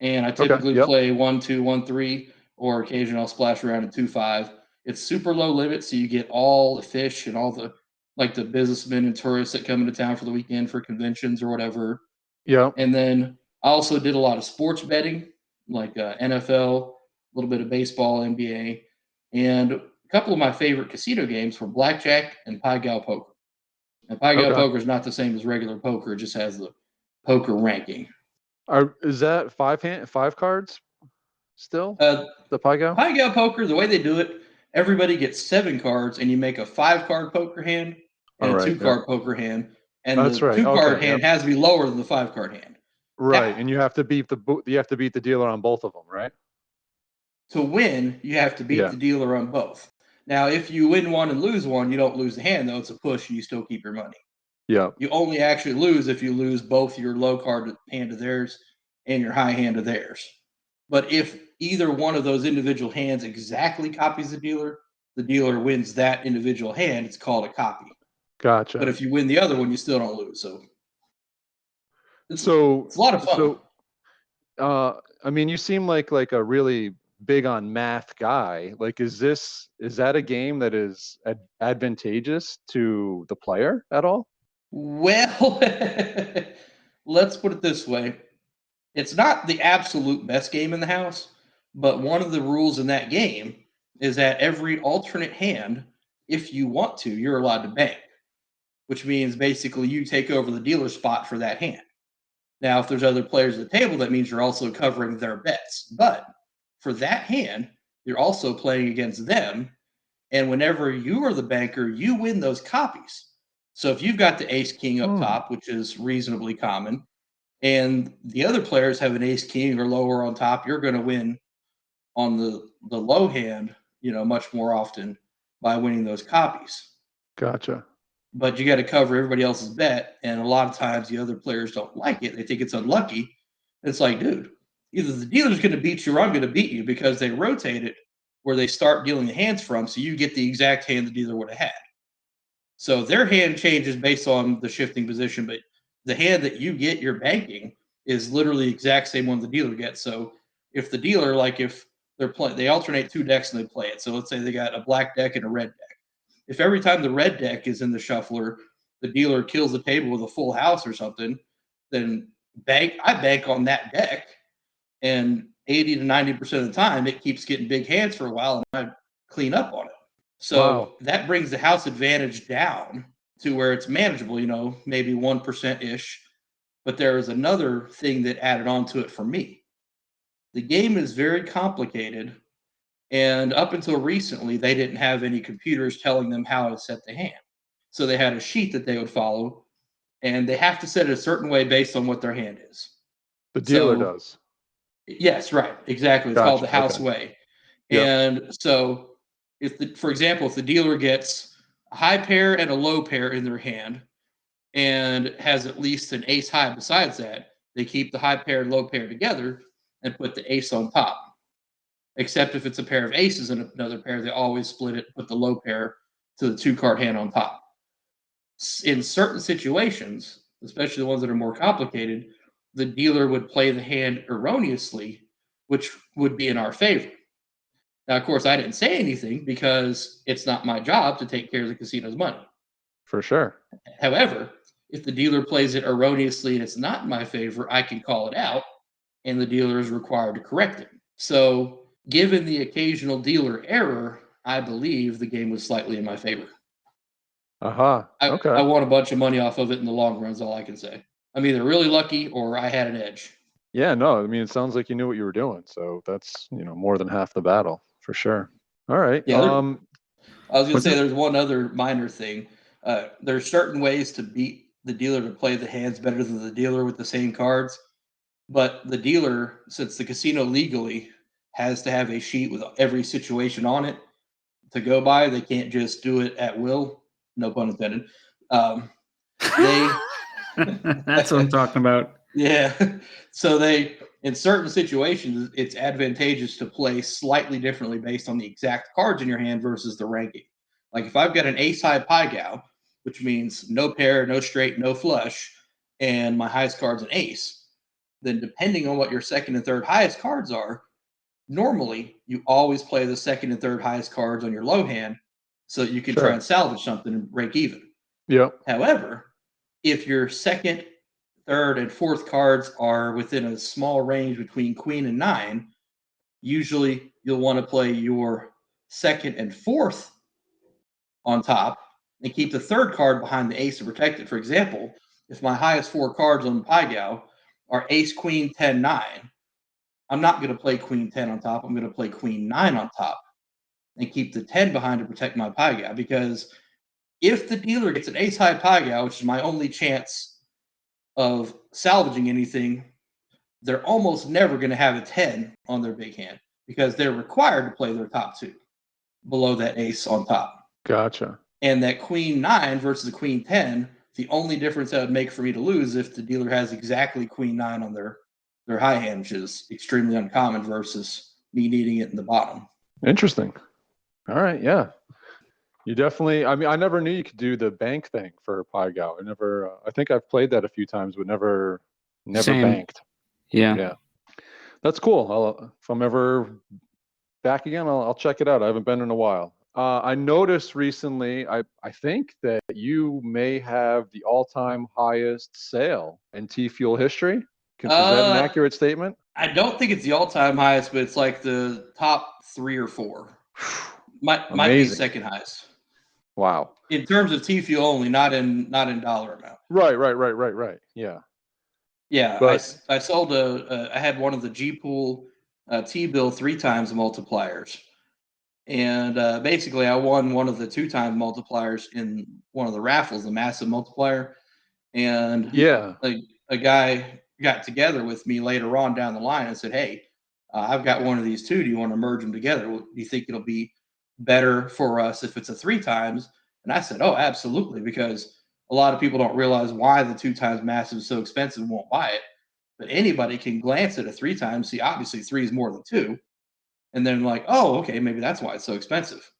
and I typically play 1-2, 1-3, or occasionally I'll splash around in 2-5. It's super low limit, so you get all the fish and all the the businessmen and tourists that come into town for the weekend for conventions or whatever. Yeah. And then I also did a lot of sports betting, like NFL, a little bit of baseball, NBA, and a couple of my favorite casino games were blackjack and Pai Gow poker. And Pai Gow poker is not the same as regular poker; it just has the poker ranking. Is that five cards still? Uh, The Pai Gow? Pai Gow poker, the way they do it, everybody gets 7 cards, and you make a 5-card poker hand and All a right. 2-card poker hand, and That's the right. 2-card Okay. hand has to be lower than the 5-card hand. Right, Now, and you have to beat the dealer on both of them, right? to win, you have to beat Yeah. the dealer on both. Now, if you win one and lose one, you don't lose the hand, though. It's a push, and you still keep your money. Yeah. You only actually lose if you lose both your low card hand of theirs and your high hand of theirs. But if either one of those individual hands exactly copies the dealer wins that individual hand. It's called a copy. Gotcha. But if you win the other one, you still don't lose. So it's a lot of fun. So, I mean, you seem like a really big on math guy. Like, is that a game that is advantageous to the player at all? Well, let's put it this way. It's not the absolute best game in the house, but one of the rules in that game is that every alternate hand, if you want to, you're allowed to bank, which means basically you take over the dealer spot for that hand. Now, if there's other players at the table, that means you're also covering their bets. But for that hand, you're also playing against them. And whenever you are the banker, you win those copies. So if you've got the ace king up top, which is reasonably common, and the other players have an ace king or lower on top, you're going to win on the low hand, much more often by winning those copies. Gotcha. But you got to cover everybody else's bet, and a lot of times the other players don't like it. They think it's unlucky. It's like, dude, either the dealer's going to beat you or I'm going to beat you, because they rotate it where they start dealing the hands from, so you get the exact hand the dealer would have had. So their hand changes based on the shifting position, but the hand that you get, your banking, is literally the exact same one the dealer gets. So if the dealer, like if they're playing, they alternate 2 decks and they play it. So let's say they got a black deck and a red deck. If every time the red deck is in the shuffler, the dealer kills the table with a full house or something, then I bank on that deck, and 80 to 90% of the time it keeps getting big hands for a while, and I clean up on it. So that brings the house advantage down to where it's manageable, maybe 1% ish. But there is another thing that added on to it for me. The game is very complicated. And up until recently, they didn't have any computers telling them how to set the hand. So they had a sheet that they would follow, and they have to set it a certain way based on what their hand is. The dealer does. Yes, right. Exactly. It's called the house way. Yep. And so for example, if the dealer gets a high pair and a low pair in their hand and has at least an ace high besides that, they keep the high pair and low pair together and put the ace on top. Except if it's a pair of aces and another pair, they always split it, put the low pair to the 2-card hand on top. In certain situations, especially the ones that are more complicated, the dealer would play the hand erroneously, which would be in our favor. Now, of course, I didn't say anything because it's not my job to take care of the casino's money. For sure. However, if the dealer plays it erroneously and it's not in my favor, I can call it out, and the dealer is required to correct it. So, given the occasional dealer error, I believe the game was slightly in my favor. Okay. I won a bunch of money off of it in the long run is all I can say. I'm either really lucky or I had an edge. Yeah, no, I mean, it sounds like you knew what you were doing. So that's, more than half the battle for sure. All right. Yeah, I was going to say there's one other minor thing. There's certain ways to beat the dealer to play the hands better than the dealer with the same cards. But the dealer, since the casino legally has to have a sheet with every situation on it to go by, they can't just do it at will. No pun intended. That's what I'm talking about. Yeah. So in certain situations, it's advantageous to play slightly differently based on the exact cards in your hand versus the ranking. Like if I've got an ace high Pai Gow, which means no pair, no straight, no flush, and my highest card's an ace, then depending on what your second and third highest cards are, normally you always play the second and third highest cards on your low hand so that you can try and salvage something and break even. Yep. However, if your second, third, and fourth cards are within a small range between queen and 9, usually you'll want to play your second and fourth on top and keep the third card behind the ace to protect it. For example, if my highest 4 cards on Pai Gow are ace, queen, 10, 9, I'm not going to play queen 10 on top. I'm going to play queen 9 on top and keep the 10 behind to protect my pie guy. Because if the dealer gets an ace high pie guy, which is my only chance of salvaging anything, they're almost never going to have a 10 on their big hand because they're required to play their top 2 below that ace on top. Gotcha. And that queen 9 versus the queen 10, the only difference that would make for me to lose if the dealer has exactly queen 9 on their high hand, which is extremely uncommon versus me needing it in the bottom. Interesting. All right. Yeah. You definitely, I mean, I never knew you could do the bank thing for Pai Gow. I think I've played that a few times, but never Same. banked. Yeah. That's cool. If I'm ever back again, I'll check it out. I haven't been in a while. I noticed recently, I think that you may have the all-time highest sale in Tfuel history. Is that an accurate statement? I don't think it's the all-time highest, but it's like the top 3 or 4. Might be second highest. Wow. In terms of Tfuel only, not in dollar amount. Right. Yeah. Yeah, but, I sold I had one of the GPool T-bill 3 times multipliers. And basically, I won one of the 2 times multipliers in one of the raffles, the massive multiplier. And a guy got together with me later on down the line and said, "Hey, I've got one of these too. Do you want to merge them together? Do you think it'll be better for us if it's a 3 times?" And I said, "Oh, absolutely," because a lot of people don't realize why the 2 times massive is so expensive and won't buy it. But anybody can glance at a 3 times, see obviously 3 is more than 2. And then like, oh, okay, maybe that's why it's so expensive.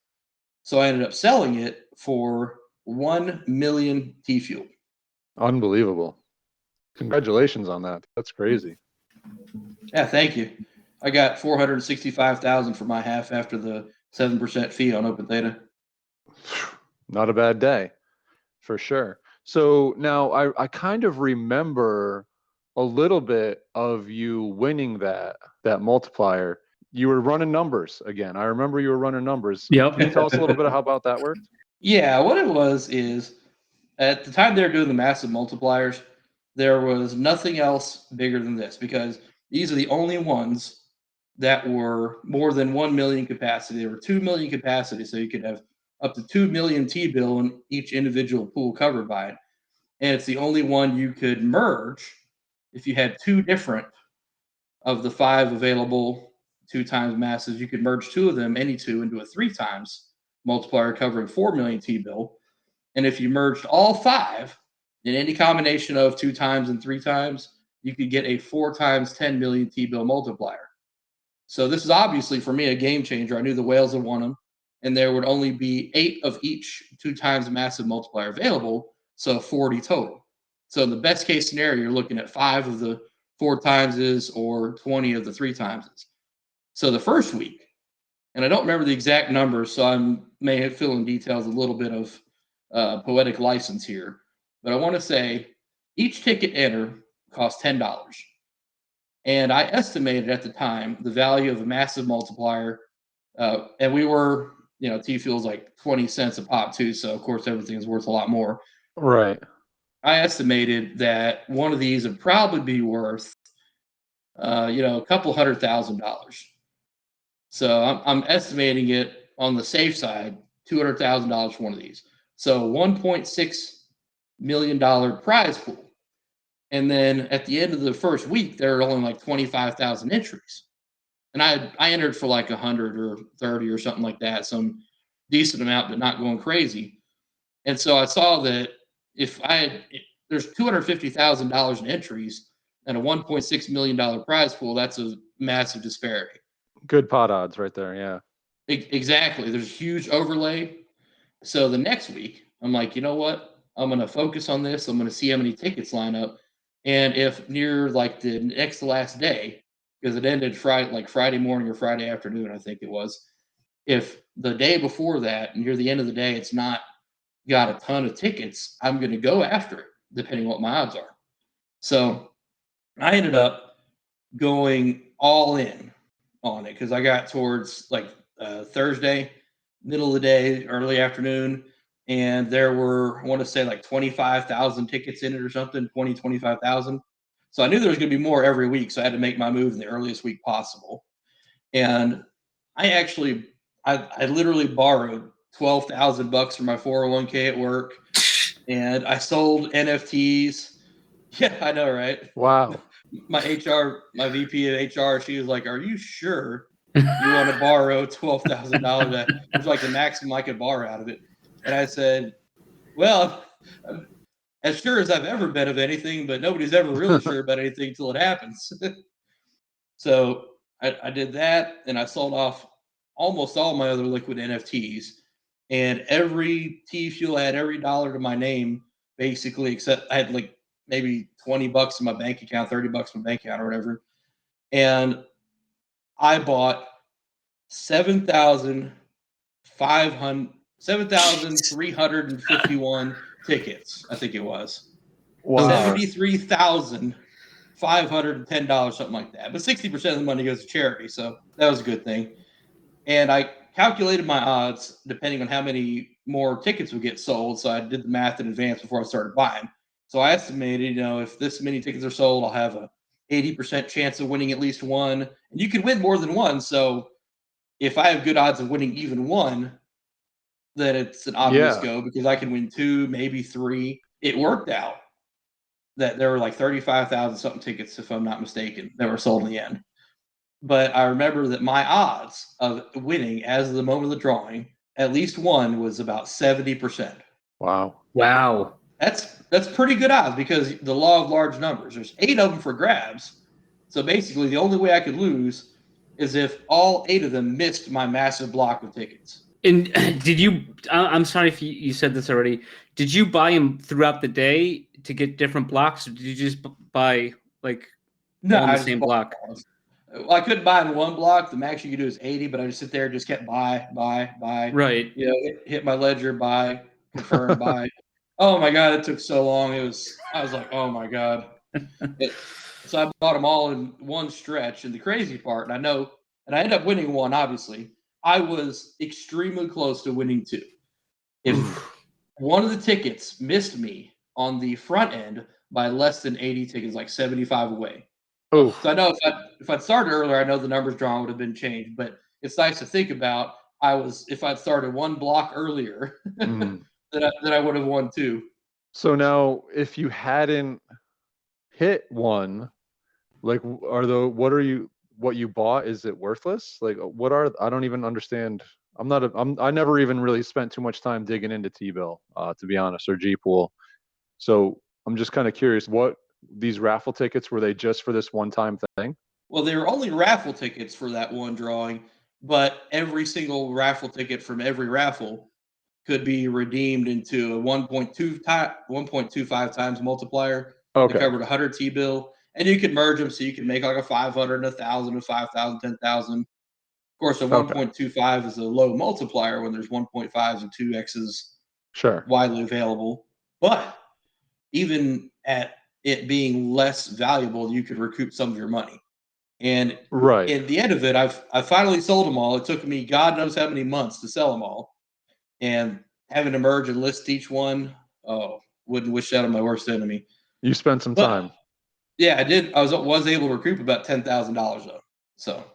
So I ended up selling it for 1 million Tfuel. Unbelievable. Congratulations on that. That's crazy. Yeah, thank you. I got 465,000 for my half after the 7% fee on Open Theta. Not a bad day, for sure. So now I kind of remember a little bit of you winning that multiplier. You were running numbers again. I remember you were running numbers. Yep. Can you tell us a little bit how about that worked? Yeah, what it was is at the time they were doing the massive multipliers, there was nothing else bigger than this because these are the only ones that were more than 1 million capacity. They were 2 million capacity, so you could have up to 2 million T-bill in each individual pool covered by it. And it's the only one you could merge if you had 2 different of the 5 available 2 times massives. You could merge 2 of them, any 2, into a 3 times multiplier covering 4 million T-bill. And if you merged all 5 in any combination of 2 times and 3 times, you could get a 4 times 10 million T-bill multiplier. So this is obviously for me a game changer. I knew the whales had won them, and there would only be 8 of each 2 times massive multiplier available, so 40 total. So in the best case scenario, you're looking at 5 of the 4 timeses or 20 of the 3 timeses. So the first week, and I don't remember the exact numbers, so I may have fill in details a little bit of poetic license here, but I want to say each ticket enter cost $10. And I estimated at the time the value of a massive multiplier, and we were, Tfuel's like 20 cents a pop too, so of course everything is worth a lot more. Right. I estimated that one of these would probably be worth, a couple $100,000. So I'm estimating it on the safe side, $200,000 for one of these. So $1.6 million prize pool. And then at the end of the first week, there are only like 25,000 entries. And I entered for like 100 or 30 or something like that, some decent amount, but not going crazy. And so I saw that there's $250,000 in entries and a $1.6 million prize pool, that's a massive disparity. Good pot odds right there, yeah. Exactly. There's a huge overlay. So the next week, I'm like, you know what? I'm going to focus on this. I'm going to see how many tickets line up. And if near like the next to last day, because it ended Friday morning or Friday afternoon, I think it was, if the day before that, near the end of the day, it's not got a ton of tickets, I'm going to go after it, depending on what my odds are. So I ended up going all in on it because I got towards like Thursday, middle of the day, early afternoon, and there were, I want to say like 25,000 tickets in it or something, 25,000. So I knew there was going to be more every week. So I had to make my move in the earliest week possible. And I literally borrowed $12,000 from my 401k at work, and I sold NFTs. Yeah, I know, right? Wow. My VP of HR, she was like, "Are you sure you want to borrow $12,000? That was like the maximum I could borrow out of it." And I said, "Well, I'm as sure as I've ever been of anything, but nobody's ever really sure about anything until it happens." So I did that, and I sold off almost all my other liquid NFTs, and every Tfuel had every dollar to my name, basically, except I had like maybe $20 in my bank account, $30 in my bank account, or whatever. And I bought 7,351 tickets, I think it was. Wow. $73,510, something like that. But 60% of the money goes to charity, so that was a good thing. And I calculated my odds depending on how many more tickets would get sold. So I did the math in advance before I started buying. So I estimated, if this many tickets are sold, I'll have a 80% chance of winning at least one. And you can win more than one. So if I have good odds of winning even one, then it's an obvious go, because I can win two, maybe three. It worked out that there were like 35,000 something tickets, if I'm not mistaken, that were sold in the end. But I remember that my odds of winning as of the moment of the drawing, at least one, was about 70%. Wow. That's pretty good odds, because the law of large numbers. There's 8 of them for grabs. So basically, the only way I could lose is if all 8 of them missed my massive block of tickets. And did you? I'm sorry if you said this already. Did you buy them throughout the day to get different blocks, or did you just buy on the same block? Well, I couldn't buy in one block. The max you could do is 80, but I just sit there and just kept buy. Right. Hit my ledger, buy, confirm, buy. Oh my God, it took so long. I was like, oh my God. So I bought them all in one stretch. And the crazy part, and I ended up winning one, obviously. I was extremely close to winning 2. If one of the tickets missed me on the front end by less than 80 tickets, like 75 away. Oh, so I know if I'd started earlier, I know the numbers drawn would have been changed. But it's nice to think about. If I'd started one block earlier, then I would have won 2. So now, if you hadn't hit one, like, what you bought, is it worthless? Like, I don't even understand. I never even really spent too much time digging into T-bill, to be honest, or GPool. So I'm just kind of curious, what these raffle tickets, were they just for this one-time thing? Well, they were only raffle tickets for that one drawing, but every single raffle ticket from every raffle could be redeemed into a 1.25 times multiplier. Okay. That covered 100 T-bill, and you could merge them, so you can make like a 500, 1,000, a 5,000, 10,000. Of course, a 1.25 is a low multiplier when there's 1.5s and 2x's widely available. But even at it being less valuable, you could recoup some of your money. And at the end of it, I finally sold them all. It took me God knows how many months to sell them all. And having to merge and list each one, wouldn't wish that on my worst enemy. You spent some time. Yeah, I did. I was able to recoup about $10,000 though. So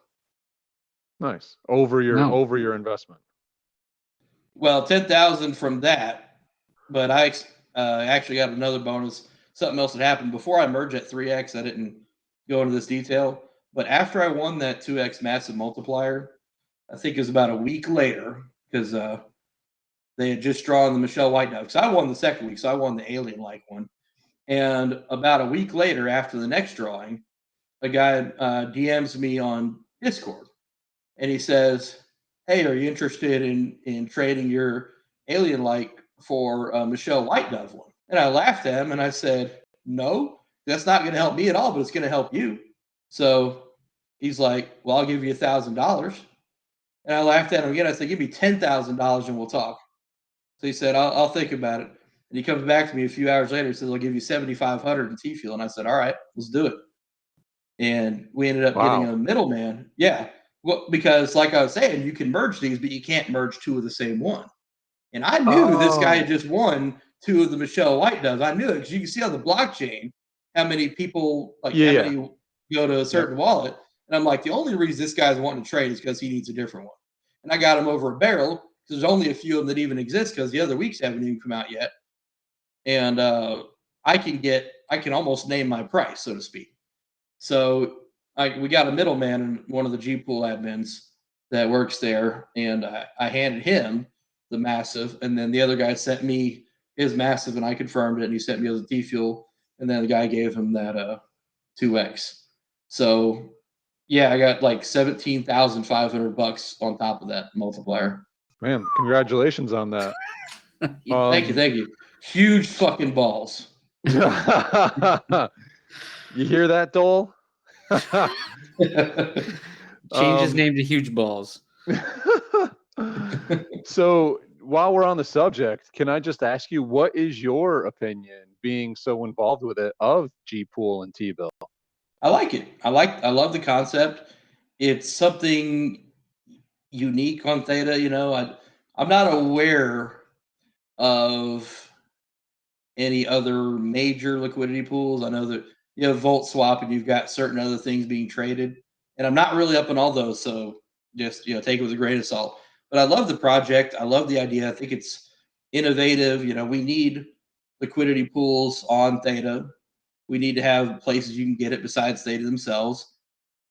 nice. Over your investment. Well, 10,000 from that, but I actually got another bonus. Something else had happened before I merged at 3x. I didn't go into this detail, but after I won that 2x massive multiplier, I think it was about a week later, because they had just drawn the Michelle White dove. Because I won the second week, so I won the alien-like one. And about a week later, after the next drawing, a guy DMs me on Discord, and he says, "Hey, are you interested in trading your alien-like for Michelle White dove one?" And I laughed at him, and I said, "No, that's not going to help me at all, but it's going to help you." So he's like, "Well, I'll give you $1,000." And I laughed at him again. I said, "Give me $10,000 and we'll talk." So he said, I'll think about it. And he comes back to me a few hours later and says, "I'll give you $7,500 in Tfuel." And I said, "All right, let's do it." And we ended up getting a middleman. Yeah. Well, because like I was saying, you can merge these, but you can't merge 2 of the same one. And I knew this guy had just won 2 of the Michelle White doves. I knew it, because you can see on the blockchain, how many people Yeah. many go to a certain wallet. And I'm like, the only reason this guy's wanting to trade is because he needs a different one. And I got him over a barrel because there's only a few of them that even exist because the other weeks haven't even come out yet. And I can almost name my price, so to speak. So we got a middleman in one of the GPool admins that works there, and I handed him the massive, and then the other guy sent me his massive, and I confirmed it, and he sent me the Tfuel, and then the guy gave him that 2x. So yeah, I got like $17,500 on top of that multiplier. Man, congratulations on that. Thank you. Huge fucking balls. You hear that, Dole? Change his name to Huge Balls. So while we're on the subject, can I just ask you, what is your opinion, being so involved with it, of GPool and Tfuel? I like it. I love the concept. It's something unique on Theta. You know, I'm not aware of any other major liquidity pools. I know that you have Volt Swap and you've got certain other things being traded, and I'm not really up on all those. So just take it with a grain of salt. But I love the project. I love the idea. I think it's innovative. You know, we need liquidity pools on Theta. We need to have places you can get it besides Theta themselves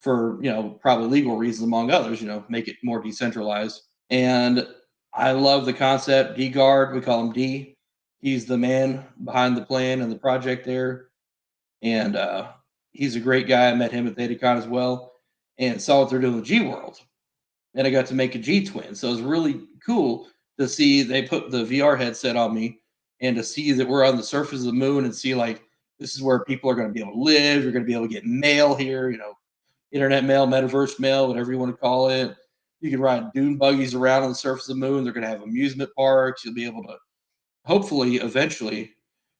for, probably legal reasons, among others, make it more decentralized. And I love the concept. D-Guard, we call him D. He's the man behind the plan and the project there. And he's a great guy. I met him at ThetaCon as well and saw what they're doing with G World. And I got to make a G Twin. So it was really cool to see they put the VR headset on me and to see that we're on the surface of the moon and see like, this is where people are going to be able to live. You're going to be able to get mail here, internet mail, metaverse mail, whatever you want to call it. You can ride dune buggies around on the surface of the moon. They're going to have amusement parks. You'll be able to hopefully eventually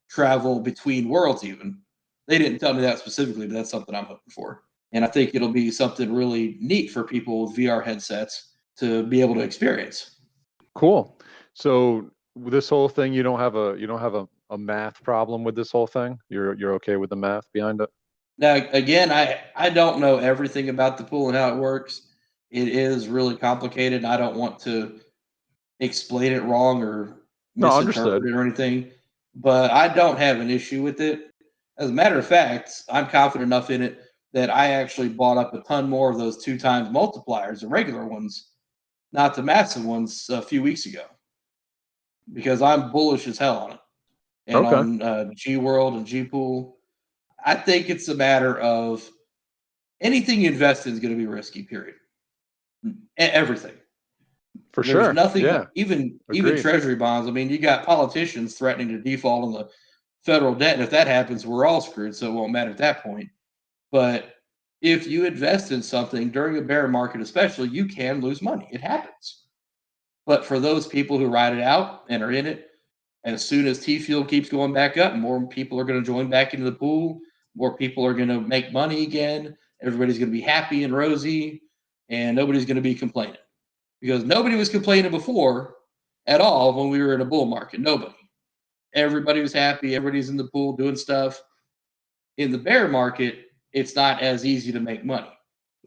travel between worlds even. They didn't tell me that specifically, but that's something I'm hoping for. And I think it'll be something really neat for people with VR headsets to be able to experience. Cool. So this whole thing, you don't have a math problem with this whole thing? You're okay with the math behind it? Now, again, I don't know everything about the pool and how it works. It is really complicated, and I don't want to explain it wrong or misinterpret it or anything. But I don't have an issue with it. As a matter of fact, I'm confident enough in it that I actually bought up a ton more of those 2x multipliers, the regular ones, not the massive ones, a few weeks ago, because I'm bullish as hell on it. And on G World and GPool, I think it's a matter of anything you invest in is going to be risky, period. Everything. For sure. There's nothing, yeah. even treasury bonds. I mean, you got politicians threatening to default on the federal debt. And if that happens, we're all screwed. So it won't matter at that point. But if you invest in something during a bear market, especially, you can lose money. It happens. But for those people who ride it out and are in it, as soon as Tfuel keeps going back up, more people are going to join back into the pool. More people are going to make money again. Everybody's going to be happy and rosy, and nobody's going to be complaining. Because nobody was complaining before at all when we were in a bull market. Nobody. Everybody was happy. Everybody's in the pool doing stuff. In the bear market, it's not as easy to make money.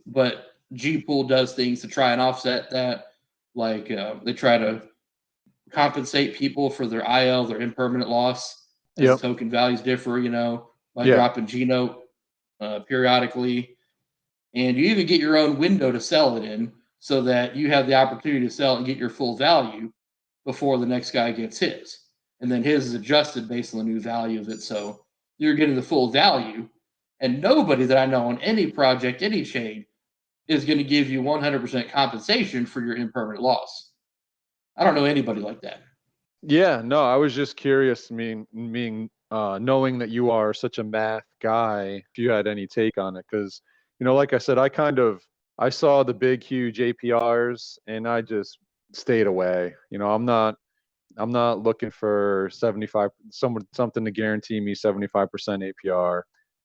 But GPool does things to try and offset that. Like they try to compensate people for their IL, their impermanent loss, as token values differ, by dropping G-Note periodically. And you even get your own window to sell it in so that you have the opportunity to sell and get your full value before the next guy gets his. And then his is adjusted based on the new value of it. So you're getting the full value. And nobody that I know on any project, any chain, is going to give you 100% compensation for your impermanent loss. I don't know anybody like that. Yeah, no, I was just curious, knowing that you are such a math guy, if you had any take on it. Because, like I said, I saw the big, huge APRs and I just stayed away. I'm not looking for 75, something to guarantee me 75% APR.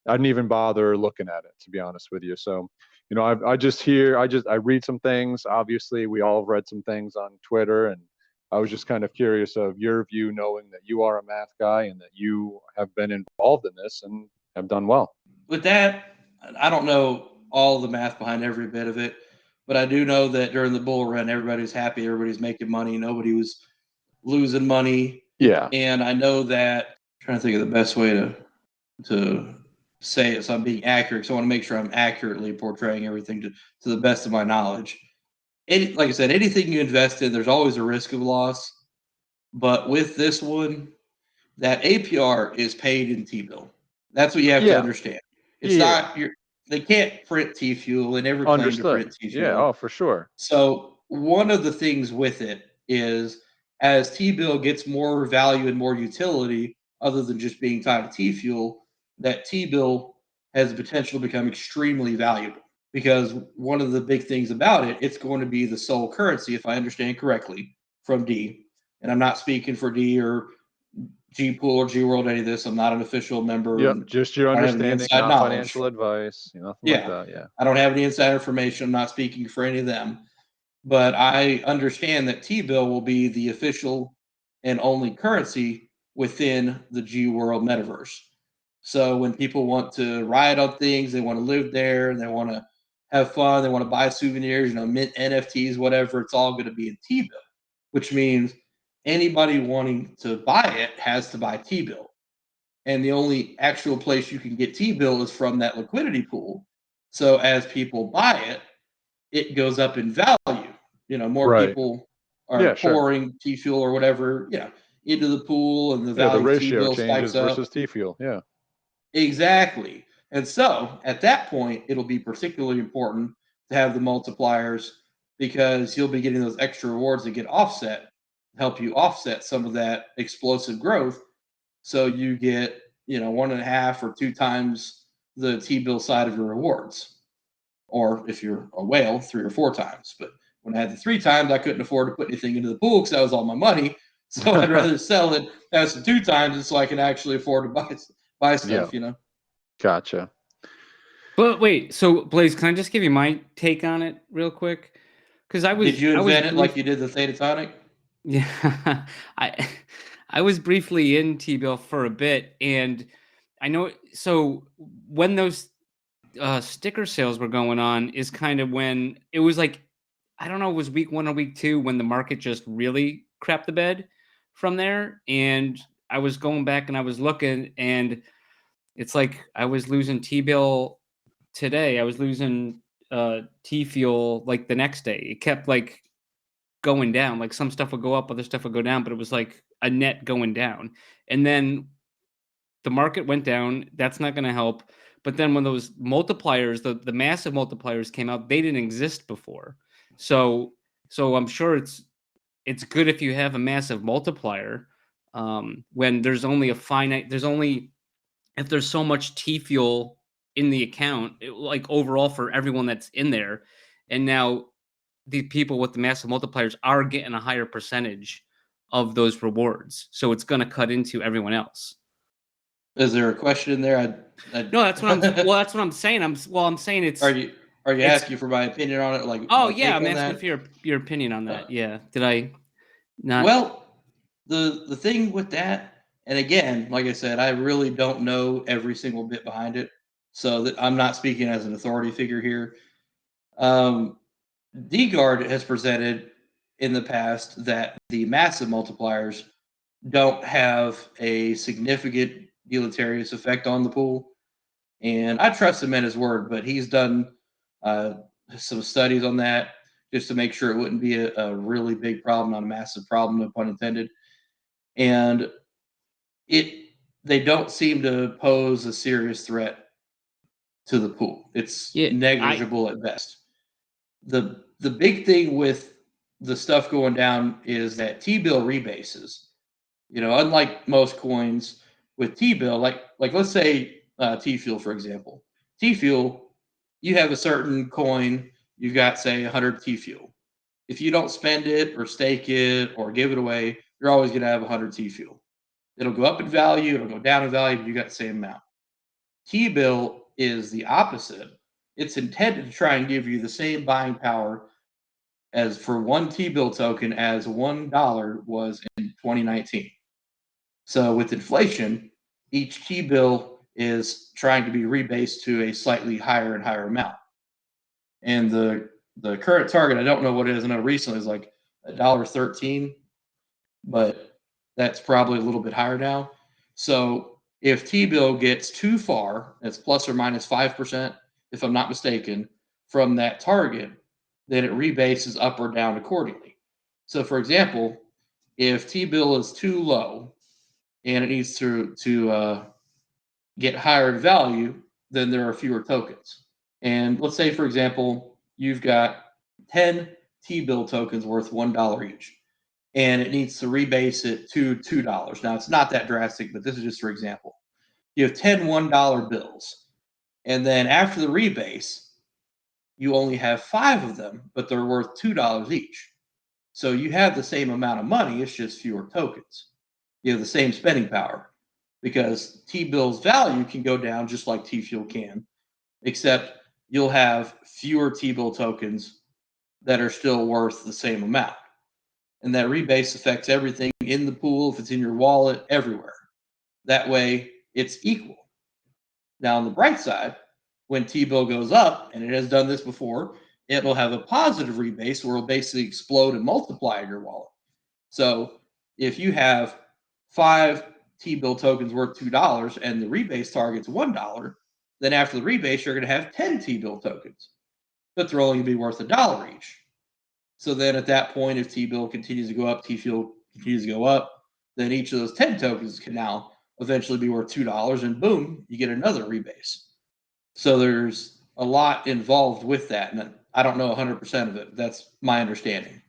I didn't even bother looking at it, to be honest with you. So, I read some things. Obviously, we all have read some things on Twitter, and I was just kind of curious of your view, knowing that you are a math guy and that you have been involved in this. And have done well. With that, I don't know all the math behind every bit of it, but I do know that during the bull run, everybody was happy, everybody's making money, nobody was losing money. Yeah. And I know that, I'm trying to think of the best way to say it so I'm being accurate, so I want to make sure I'm accurately portraying everything to the best of my knowledge. Like I said, anything you invest in, there's always a risk of loss. But with this one, that APR is paid in T-bill. That's what you have to understand. It's not they can't print Tfuel and never claim to print Tfuel. Yeah, oh, for sure. So one of the things with it is as T-bill gets more value and more utility, other than just being tied to Tfuel, that T-bill has the potential to become extremely valuable. Because one of the big things about it, it's going to be the sole currency, if I understand correctly, from D. And I'm not speaking for D or GPool or GWorld, any of this. I'm not an official member. Yep, just your understanding, not financial advice, nothing like that. Yeah. I don't have any inside information. I'm not speaking for any of them. But I understand that T-bill will be the official and only currency within the GWorld metaverse. So when people want to ride on things, they want to live there, they want to have fun, they want to buy souvenirs, mint NFTs, whatever, it's all going to be in T-bill, which means anybody wanting to buy it has to buy T-bill. And the only actual place you can get T-bill is from that liquidity pool. So as people buy it, it goes up in value. More people are pouring Tfuel or whatever, into the pool, and the value the ratio of T-bill changes spikes up. versus Tfuel. Yeah. Exactly. And so at that point, it'll be particularly important to have the multipliers, because you'll be getting those extra rewards that get offset, help you offset some of that explosive growth. So you get, 1.5 or 2 times the T-bill side of your rewards. Or if you're a whale, 3 or 4 times. But when I had the 3 times, I couldn't afford to put anything into the pool because that was all my money. So I'd rather sell it as the 2 times so I can actually afford to buy stuff, Gotcha. But wait, so Blaze, can I just give you my take on it real quick? Because Did you invent it like you did the Thetadrops? Yeah, I was briefly in T-bill for a bit, and I know. So when those sticker sales were going on, is kind of when it was like, I don't know, it was week 1 or week 2 when the market just really crapped the bed from there, and I was going back and I was looking, and it's like I was losing T-bill today. I was losing Tfuel like the next day. It kept like going down. Like some stuff would go up, other stuff would go down, but it was like a net going down. And then the market went down. That's not going to help. But then when those multipliers, the massive multipliers came out, they didn't exist before. So I'm sure it's good if you have a massive multiplier when there's only if there's so much Tfuel in the account, like overall for everyone that's in there. And now the people with the massive multipliers are getting a higher percentage of those rewards. So it's going to cut into everyone else. Is there a question in there? No, that's what that's what I'm saying. I'm saying it's. Are you asking for my opinion on it? Like, oh yeah, I'm asking for your opinion on that. Yeah, did I not? Well, the thing with that, and again, like I said, I really don't know every single bit behind it, so that I'm not speaking as an authority figure here. DGuard has presented in the past that the massive multipliers don't have a significant deleterious effect on the pool. And I trust him at his word, but he's done some studies on that just to make sure it wouldn't be a really big problem, not a massive problem, no pun intended. And they don't seem to pose a serious threat to the pool. It's negligible at best. The big thing with the stuff going down is that T-bill rebases. Unlike most coins with T-bill, like let's say Tfuel, for example. Tfuel, you have a certain coin, you've got, say, 100 Tfuel. If you don't spend it or stake it or give it away, you're always going to have 100 Tfuel. It'll go up in value, it'll go down in value, but you got the same amount. T-bill is the opposite. It's intended to try and give you the same buying power as for one T-bill token as $1 was in 2019. So with inflation, each T-bill is trying to be rebased to a slightly higher and higher amount. And the current target, I don't know what it is. I know recently is like $1.13, but that's probably a little bit higher now. So if T-bill gets too far, it's plus or minus 5%, if I'm not mistaken, from that target, then it rebases up or down accordingly. So for example, if T-bill is too low and it needs to get higher in value, then there are fewer tokens. And let's say, for example, you've got 10 T-bill tokens worth $1 each, and it needs to rebase it to $2. Now, it's not that drastic, but this is just for example. You have 10 $1 bills, and then after the rebase, you only have 5 of them, but they're worth $2 each. So you have the same amount of money, it's just fewer tokens. You have the same spending power because T-bill's value can go down just like Tfuel can, except you'll have fewer T-bill tokens that are still worth the same amount. And that rebase affects everything in the pool, if it's in your wallet, everywhere. That way, it's equal. Now, on the bright side, when T-bill goes up, and it has done this before, it'll have a positive rebase where it'll basically explode and multiply in your wallet. So if you have 5 T-bill tokens worth $2 and the rebase target's $1, then after the rebase, you're going to have 10 T-bill tokens, but they're only going to be worth $1 each. So then at that point, if T-bill continues to go up, T-fuel continues to go up, then each of those 10 tokens can now eventually be worth $2, and boom, you get another rebase. So there's a lot involved with that, and I don't know 100% of it. That's my understanding.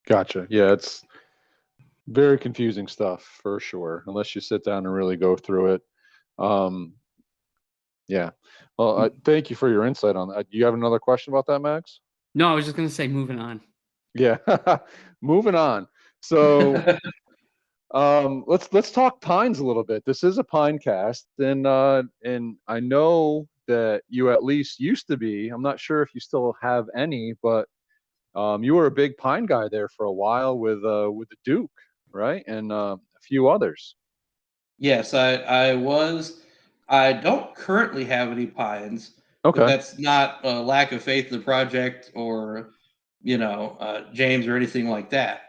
Gotcha. Yeah, it's very confusing stuff for sure, unless you sit down and really go through it. Yeah. Well, thank you for your insight on that. Do you have another question about that, Max? No, I was just going to say moving on. Yeah. Moving on. So let's talk pines a little bit. This is a pine cast, and I know that you at least used to be. I'm not sure if you still have any, but you were a big pine guy there for a while with the Duke, right? And a few others. Yes, I was. I don't currently have any pines, Okay. but that's not a lack of faith in the project or, James or anything like that.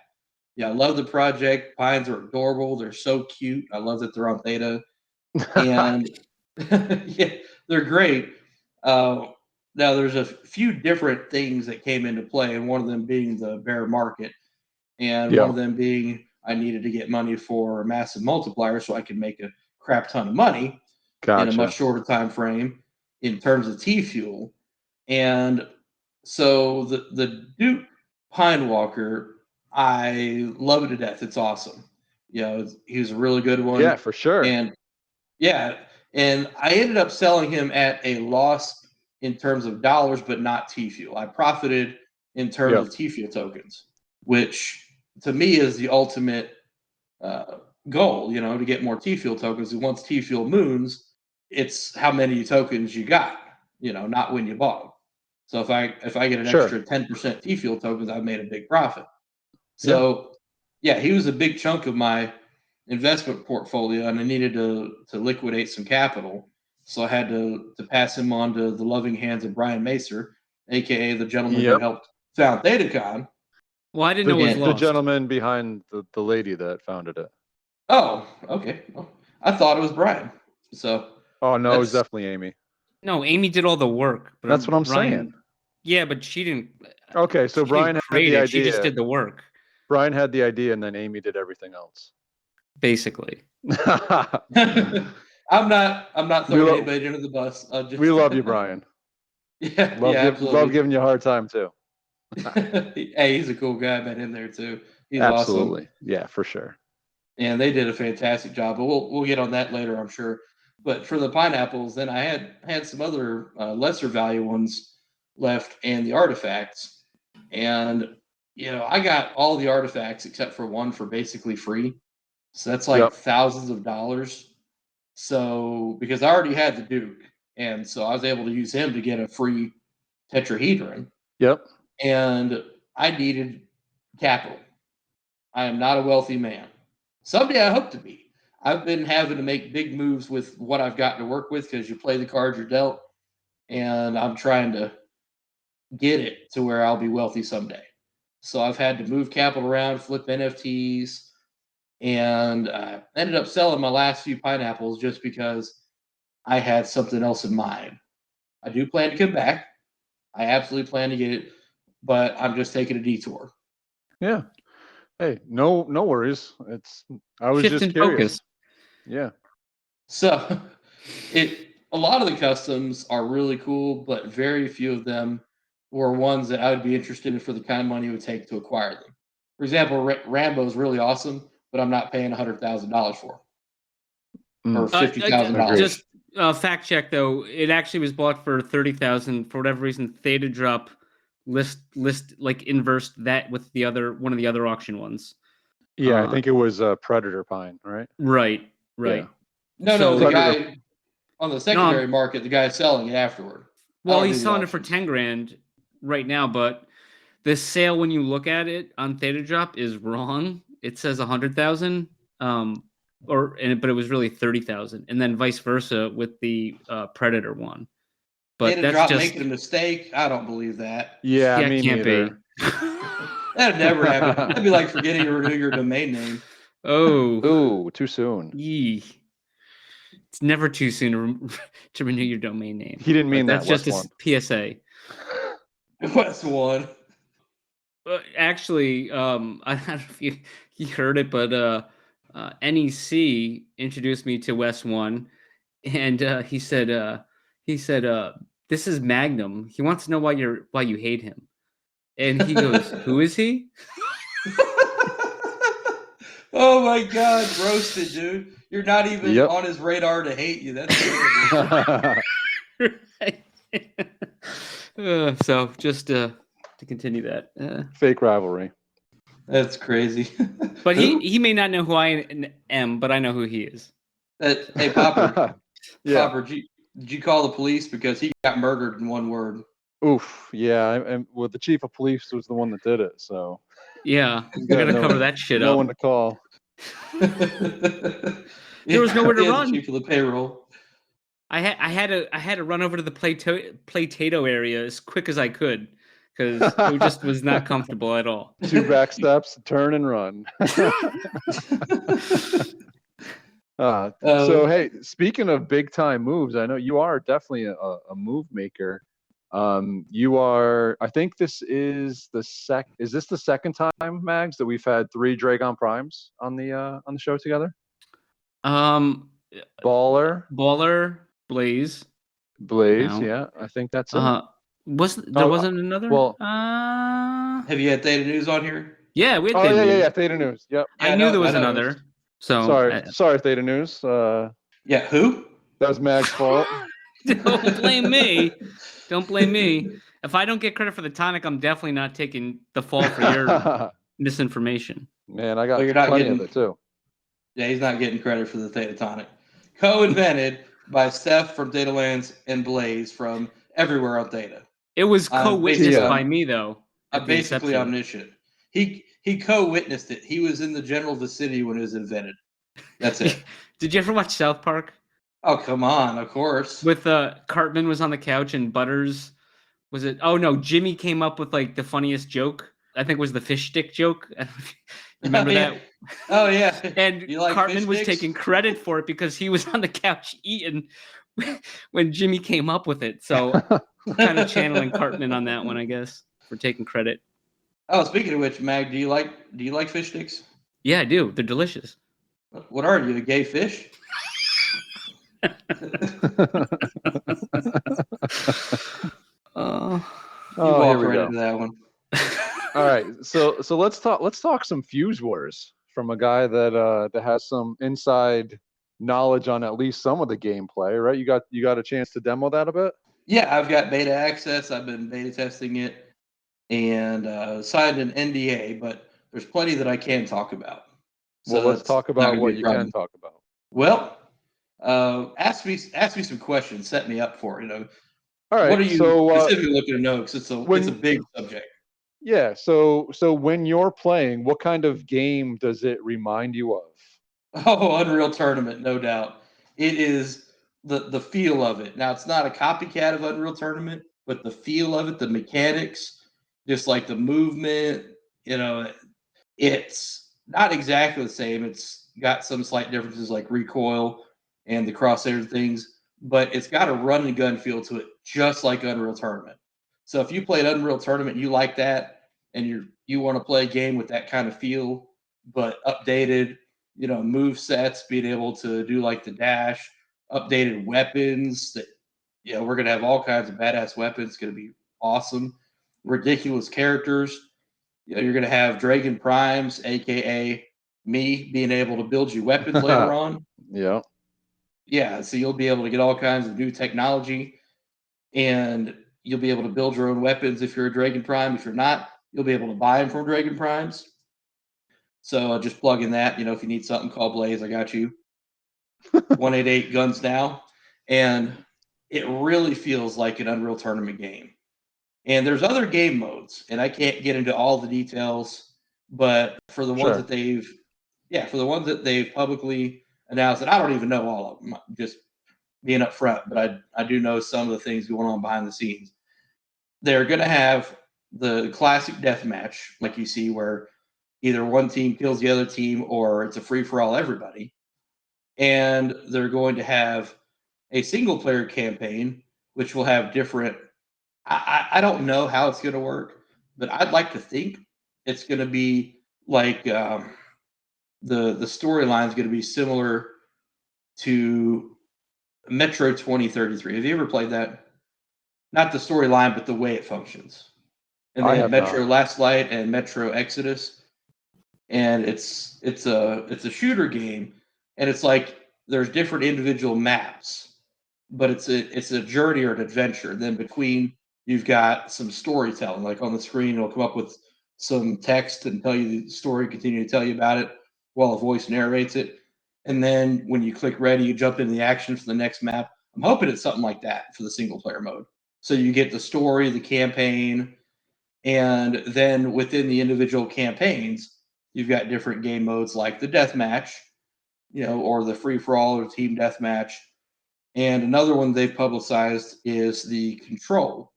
Yeah, I love the project. Pines are adorable. They're so cute. I love that they're on Theta. And yeah, they're great. Now, there's a few different things that came into play, and one of them being the bear market, and one of them being I needed to get money for a massive multiplier so I could make a crap ton of money in a much shorter time frame in terms of Tfuel. And so the Duke Pine Walker, I love it to death. It's awesome. He was a really good one. Yeah, for sure. And I ended up selling him at a loss in terms of dollars, but not Tfuel. I profited in terms of Tfuel tokens, which to me is the ultimate goal, to get more Tfuel tokens. And once Tfuel moons, it's how many tokens you got, not when you bought them. So if I get an extra 10% Tfuel tokens, I've made a big profit. So he was a big chunk of my investment portfolio, and I needed to liquidate some capital. So I had to pass him on to the loving hands of Brian Macer, aka the gentleman who helped found ThetaCon. Well, I didn't know it was lost. The gentleman behind the lady that founded it. Oh, okay. Well, I thought it was Brian. So. Oh no, it was definitely Amy. No, Amy did all the work. But that's what I'm saying. Yeah, but she didn't. Okay, so Brian had the idea. She just did the work. Brian had the idea, and then Amy did everything else. Basically. I'm not throwing anybody under the bus. We love you, Brian. Absolutely. Love giving you a hard time too. Hey, he's a cool guy. I met him there too. He's absolutely awesome. Yeah, for sure. And they did a fantastic job, but we'll get on that later, I'm sure. But for the pineapples, then I had some other lesser value ones left, and the artifacts. And I got all the artifacts except for one for basically free. So that's like thousands of dollars. So because I already had the Duke, and so I was able to use him to get a free tetrahedron. Yep. And I needed capital. I am not a wealthy man. Someday I hope to be. I've been having to make big moves with what I've got to work with because you play the cards you're dealt, and I'm trying to get it to where I'll be wealthy someday. So I've had to move capital around, flip NFTs, and ended up selling my last few pineapples just because I had something else in mind. I do plan to come back. I absolutely plan to get it, but I'm just taking a detour. Yeah. Hey, no worries. I was Shift just in curious. focus. Yeah. So a lot of the customs are really cool, but very few of them were ones that I would be interested in for the kind of money it would take to acquire them. For example, Rambo is really awesome, but I'm not paying $100,000 for it, or $50,000. Just fact check though, it actually was bought for $30,000 for whatever reason. Thetadrop list like inversed that with one of the other auction ones. Yeah, I think it was Predator Pine, right? Right. Yeah. No, the guy on the secondary market, the guy selling it afterward. Well, he's selling it for $10,000 right now, but the sale when you look at it on Thetadrop is wrong. It says 100,000, but it was really 30,000, and then vice versa with the Predator one. But that's just making a mistake. I don't believe that. Yeah, it can't be. That'd never happen. That'd be like forgetting to renew your domain name. Oh, too soon. Yee. It's never too soon to renew your domain name. He didn't mean that's that. Just a PSA. West One. Actually, I don't know if you heard it, but NEC introduced me to West One, and he said, "This is Magnum. He wants to know why you hate him." And he goes, "Who is he?" Oh my God, roasted, dude! You're not even on his radar to hate you. That's terrible. So just to continue that fake rivalry. That's crazy. But he may not know who I am, but I know who he is. Hey, Popper. Popper, did you call the police because he got murdered in one word? Oof. Yeah, and the chief of police was the one that did it. So yeah, we gotta cover that shit up. No one to call. There was nowhere to run. The chief of the payroll. I had to run over to the Playtato area as quick as I could because it just was not comfortable at all. 2 back steps, turn and run. So hey, speaking of big time moves, I know you are definitely a move maker. You are. I think this is the Is this the second time, Mags, that we've had 3 Dragon Primes on the show together? Baller, Blaze. Yeah, I think that's it. Wasn't another? Well, have you had Theta News on here? Yeah, we had Theta News. Yeah, Theta News. Yep. I knew there was another. So sorry, Theta News. Yeah, who? That was Mag's fault. Don't blame me. Don't blame me. If I don't get credit for the tonic, I'm definitely not taking the fall for your misinformation. Man, I got plenty of it too. Yeah, he's not getting credit for the Theta tonic. Co-invented by Steph from Theta Lands and Blaze from everywhere on Theta. It was co-witnessed by me, though. I'm basically omniscient. He co-witnessed it. He was in the general vicinity when it was invented. That's it. Did you ever watch South Park? Oh, come on, of course. With Cartman was on the couch and Butters was it? Oh no, Jimmy came up with like the funniest joke. I think it was the fish stick joke. You remember that? Oh yeah. And Cartman was taking credit for it because he was on the couch eating when Jimmy came up with it. So kind of channeling Cartman on that one, I guess, for taking credit. Oh, speaking of which, Mag, do you like fish sticks? Yeah, I do. They're delicious. What are you, a gay fish? Here we go. Into that one. All right, so let's talk some Fuse Wars from a guy that has some inside knowledge on at least some of the gameplay, right? You got a chance to demo that a bit? Yeah, I've got beta access. I've been beta testing it and signed an NDA, but there's plenty that I can talk about. So let's talk about what you can talk about. Well, ask me some questions. Set me up for it. All right. What are you specifically looking to know? Because it's a big subject. Yeah. So when you're playing, what kind of game does it remind you of? Oh, Unreal Tournament, no doubt. It is the feel of it. Now, it's not a copycat of Unreal Tournament, but the feel of it, the mechanics, just like the movement, it's not exactly the same. It's got some slight differences like recoil and the crosshair things, but it's got a run and gun feel to it, just like Unreal Tournament. So if you played Unreal Tournament, you like that, and you want to play a game with that kind of feel, but updated, move sets, being able to do like the dash, updated weapons that, we're going to have all kinds of badass weapons. It's going to be awesome. Ridiculous characters. You're going to have Dragon Primes, aka me, being able to build you weapons later on. Yeah. Yeah, so you'll be able to get all kinds of new technology, and you'll be able to build your own weapons if you're a Dragon Prime. If you're not, you'll be able to buy them from Dragon Primes. So just plug in that. If you need something called Blaze, I got you. 188 guns now. And it really feels like an Unreal Tournament game. And there's other game modes, and I can't get into all the details, but for the ones that they've publicly announced, and I don't even know all of them, just being upfront, but I do know some of the things going on behind the scenes. They're going to have the classic deathmatch, like you see, where either one team kills the other team or it's a free-for-all everybody. And they're going to have a single-player campaign, which will have different... I don't know how it's going to work, but I'd like to think it's going to be like the storyline is going to be similar to Metro 2033. Have you ever played that? Not the storyline, but the way it functions. And they have Metro Last Light and Metro Exodus, and it's a shooter game, and it's like there's different individual maps, but it's a journey or an adventure. And then between, you've got some storytelling, like on the screen, it'll come up with some text and tell you the story, continue to tell you about it while a voice narrates it. And then when you click ready, you jump into the action for the next map. I'm hoping it's something like that for the single player mode. So you get the story, the campaign, and then within the individual campaigns, you've got different game modes like the deathmatch, or the free-for-all or team deathmatch. And another one they've publicized is the control.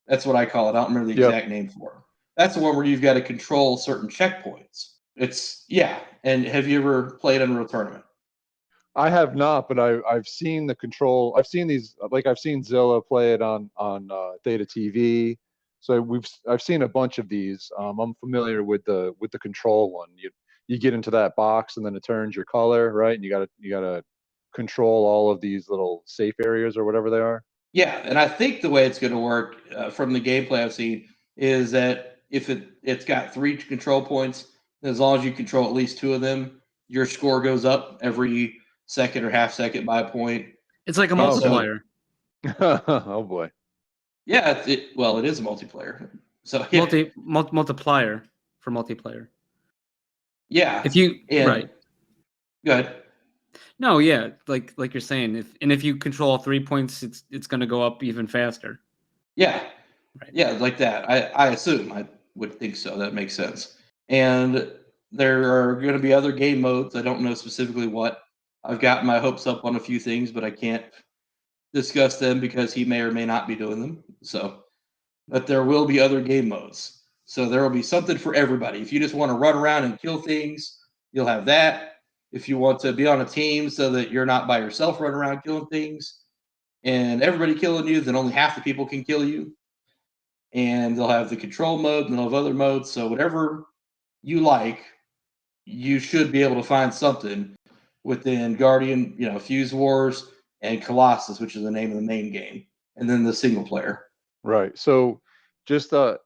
That's what I call it. I don't remember the exact name for it. That's the one where you've got to control certain checkpoints. And have you ever played Unreal Tournament? I have not, but I've seen the control. I've seen these, like I've seen Zilla play it on Theta TV. So I've seen a bunch of these. I'm familiar with the control one. You get into that box and then it turns your color, right? And you gotta control all of these little safe areas or whatever they are. Yeah, and I think the way it's going to work from the gameplay I've seen is that if it's got 3 control points, as long as you control at least 2 of them, your score goes up every second or half second by a point. It's like a multiplier. Oh boy. Yeah, it is a multiplayer. So multiplier for multiplayer. Yeah. Right. Go ahead. No, yeah, like you're saying, if you control 3 points, it's going to go up even faster. Yeah, right. Yeah, like that. I assume I would think so. That makes sense. And there are going to be other game modes. I don't know specifically what. I've got my hopes up on a few things, but I can't discuss them because he may or may not be doing them. So, but there will be other game modes. So there will be something for everybody. If you just want to run around and kill things, you'll have that. If you want to be on a team so that you're not by yourself running around killing things and everybody killing you, then only half the people can kill you. And they'll have the control mode and they'll have other modes. So whatever you like, you should be able to find something within Guardian, Fuse Wars and Colossus, which is the name of the main game, and then the single player. Right. So just out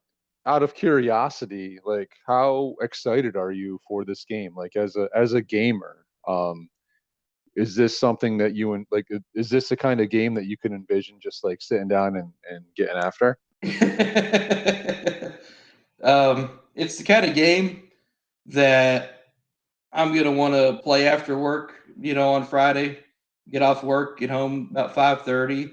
of curiosity, like how excited are you for this game? Like as a gamer, is this something that is this the kind of game that you can envision just like sitting down and getting after? It's the kind of game that I'm going to want to play after work, on Friday, get off work, get home about 5:30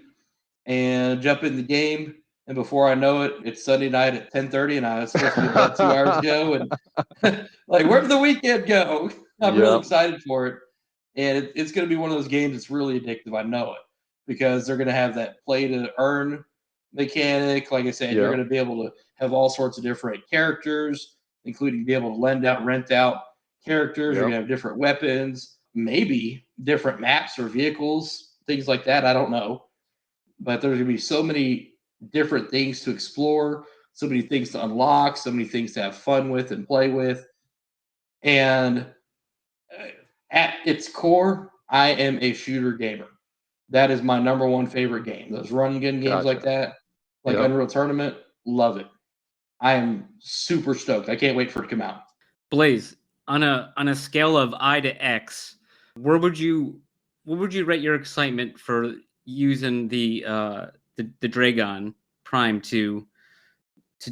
and jump in the game. And before I know it, it's Sunday night at 10:30 and I was supposed to be in bed 2 hours ago. And like, where did the weekend go? I'm really excited for it. And it's going to be one of those games that's really addictive. I know it because they're going to have that play to earn mechanic. Like I said, you're going to be able to have all sorts of different characters, including be able to lend out, rent out characters. You're going to have different weapons, maybe different maps or vehicles, things like that. I don't know. But there's going to be so many different things to explore, so many things to unlock, so many things to have fun with and play with. And at its core, I am a shooter gamer. That is my number one favorite game. Those run and gun games like that, like Unreal Tournament, love it. I am super stoked. I can't wait for it to come out. Blaze, on a scale of I to X, what would you rate your excitement for using the Dragon Prime to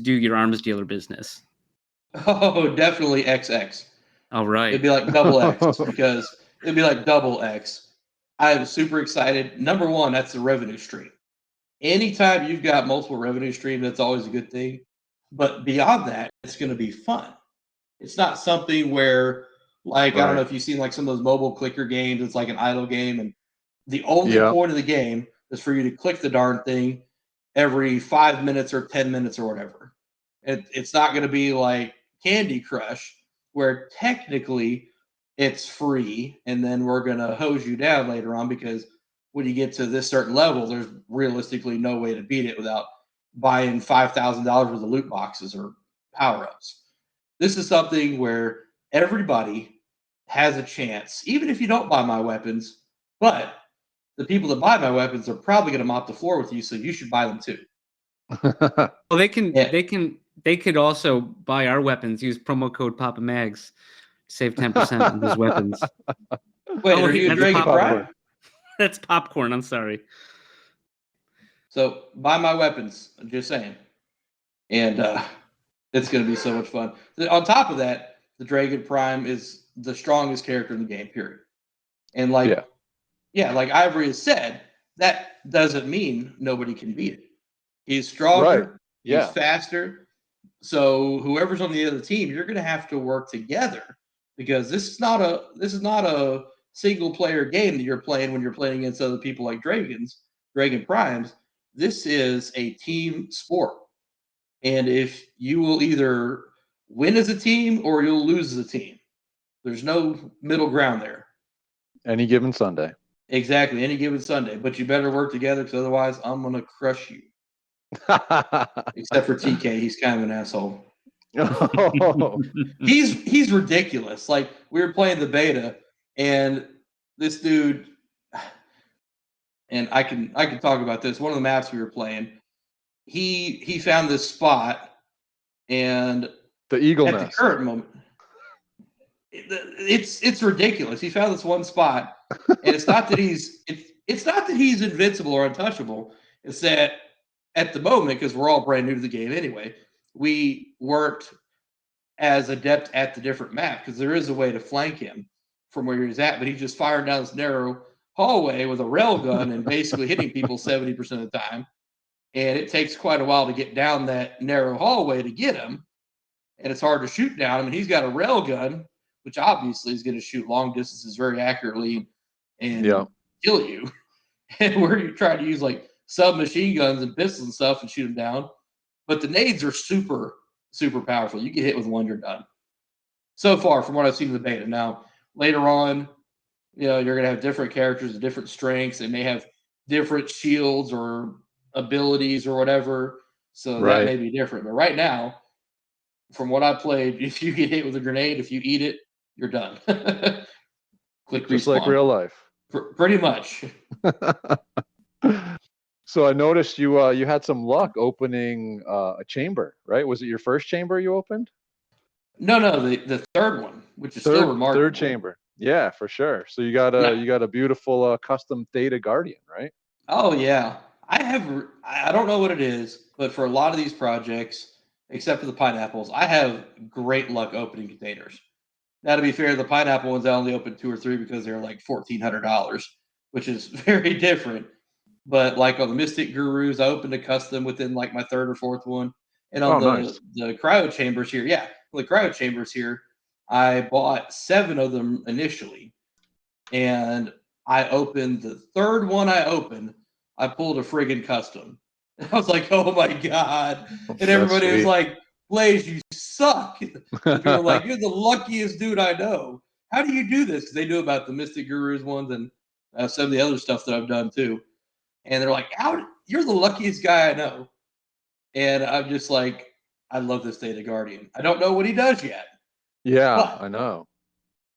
do your arms dealer business? Oh, definitely XX. All right. It'd be like double X because it'd be like double X. I'm super excited. Number one, that's the revenue stream. Anytime you've got multiple revenue streams, that's always a good thing. But beyond that, it's going to be fun. It's not something where, like, I don't know if you've seen like some of those mobile clicker games. It's like an idle game, and the only point of the game is for you to click the darn thing every 5 minutes or 10 minutes or whatever. It's not going to be like Candy Crush, where technically it's free, and then we're going to hose you down later on because when you get to this certain level, there's realistically no way to beat it without buying $5,000 worth of loot boxes or power-ups. This is something where everybody has a chance, even if you don't buy my weapons, but the people that buy my weapons are probably going to mop the floor with you, so you should buy them too. Well, they could also buy our weapons. Use promo code Papa Mags, save 10% on those weapons. Wait, are you a Dragon Prime? That's popcorn. I'm sorry. So buy my weapons. I'm just saying, and it's going to be so much fun. On top of that, the Dragon Prime is the strongest character in the game. Period. And like Ivory has said, that doesn't mean nobody can beat it. He's stronger. He's faster. So whoever's on the other team, you're going to have to work together because this is not a single player game that you're playing when you're playing against other people like Dragon Primes. This is a team sport. And if you will either win as a team or you'll lose as a team. There's no middle ground there. Any given Sunday. Exactly, any given Sunday. But you better work together because otherwise I'm going to crush you. Except for TK, he's kind of an asshole. He's ridiculous. Like we were playing the beta, and this dude, and I can talk about this. One of the maps we were playing, he found this spot, and the eagle at nest. The current moment, it's ridiculous. He found this one spot, and it's not that he's invincible or untouchable. It's that at the moment, because we're all brand new to the game anyway, we weren't as adept at the different map because there is a way to flank him from where he's at, but he's just firing down this narrow hallway with a rail gun and basically hitting people 70% of the time. And it takes quite a while to get down that narrow hallway to get him. And it's hard to shoot down him. And he's got a rail gun, which obviously is going to shoot long distances very accurately and kill you. And we're trying to use like submachine guns and pistols and stuff and shoot them down. But the nades are super, super powerful. You get hit with one, you're done. So far, from what I've seen in the beta. Now, later on, you're going to have different characters with different strengths. They may have different shields or abilities or whatever. So that may be different. But right now, from what I played, if you get hit with a grenade, if you eat it, you're done. Click just respawn. Like real life. Pretty much. So I noticed you had some luck opening a chamber, right? Was it your first chamber you opened? No, the third one, which is still remarkable. Third chamber, yeah, for sure. So you got a beautiful custom Theta Guardian, right? Oh yeah, I don't know what it is, but for a lot of these projects, except for the pineapples, I have great luck opening containers. Now, to be fair, the pineapple ones I only opened 2 or 3 because they're like $1,400, which is very different. But like on the Mystic Gurus, I opened a custom within like my 3rd or 4th one. And on the cryo chambers here, the cryo chambers here, I bought 7 of them initially. and I opened the third one. I pulled a friggin' custom. And I was like, "Oh my god!" And everybody was like, "Blaze, you suck." And people were like, "You're the luckiest dude I know. How do you do this?" Because they knew about the Mystic Gurus ones and some of the other stuff that I've done too. And they're like, you're the luckiest guy I know." And I'm just like, I love this Theta Guardian. I don't know what he does yet. Yeah, I know.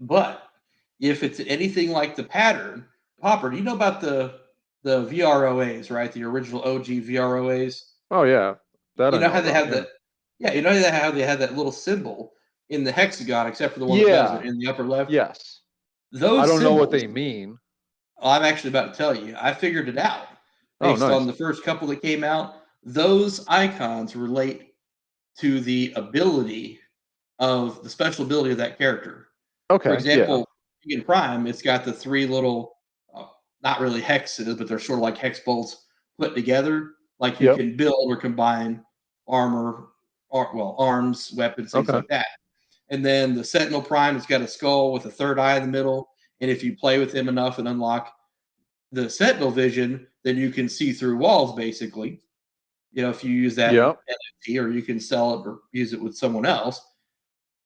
But if it's anything like the pattern, Popper, do you know about the VROAs, right? The original OG VROAs. Oh yeah, that you I know know how they about, have that. Yeah, you know how they have that little symbol in the hexagon, except for the one that Yeah. does it in the upper left. Yes. Those I don't know what symbols- they mean. I'm actually about to tell you. I figured it out based nice. on the first couple that came out. Those icons relate to the ability of the special ability of that character. Okay. For example, in Prime, it's got the three little, not really hexes, but they're sort of like hex bolts put together. Like you can build or combine armor, arms, weapons, things like that. And then the Sentinel Prime has got a skull with a third eye in the middle. And if you play with him enough and unlock the Sentinel vision, then you can see through walls, basically. You know, if you use that NFT, or you can sell it or use it with someone else.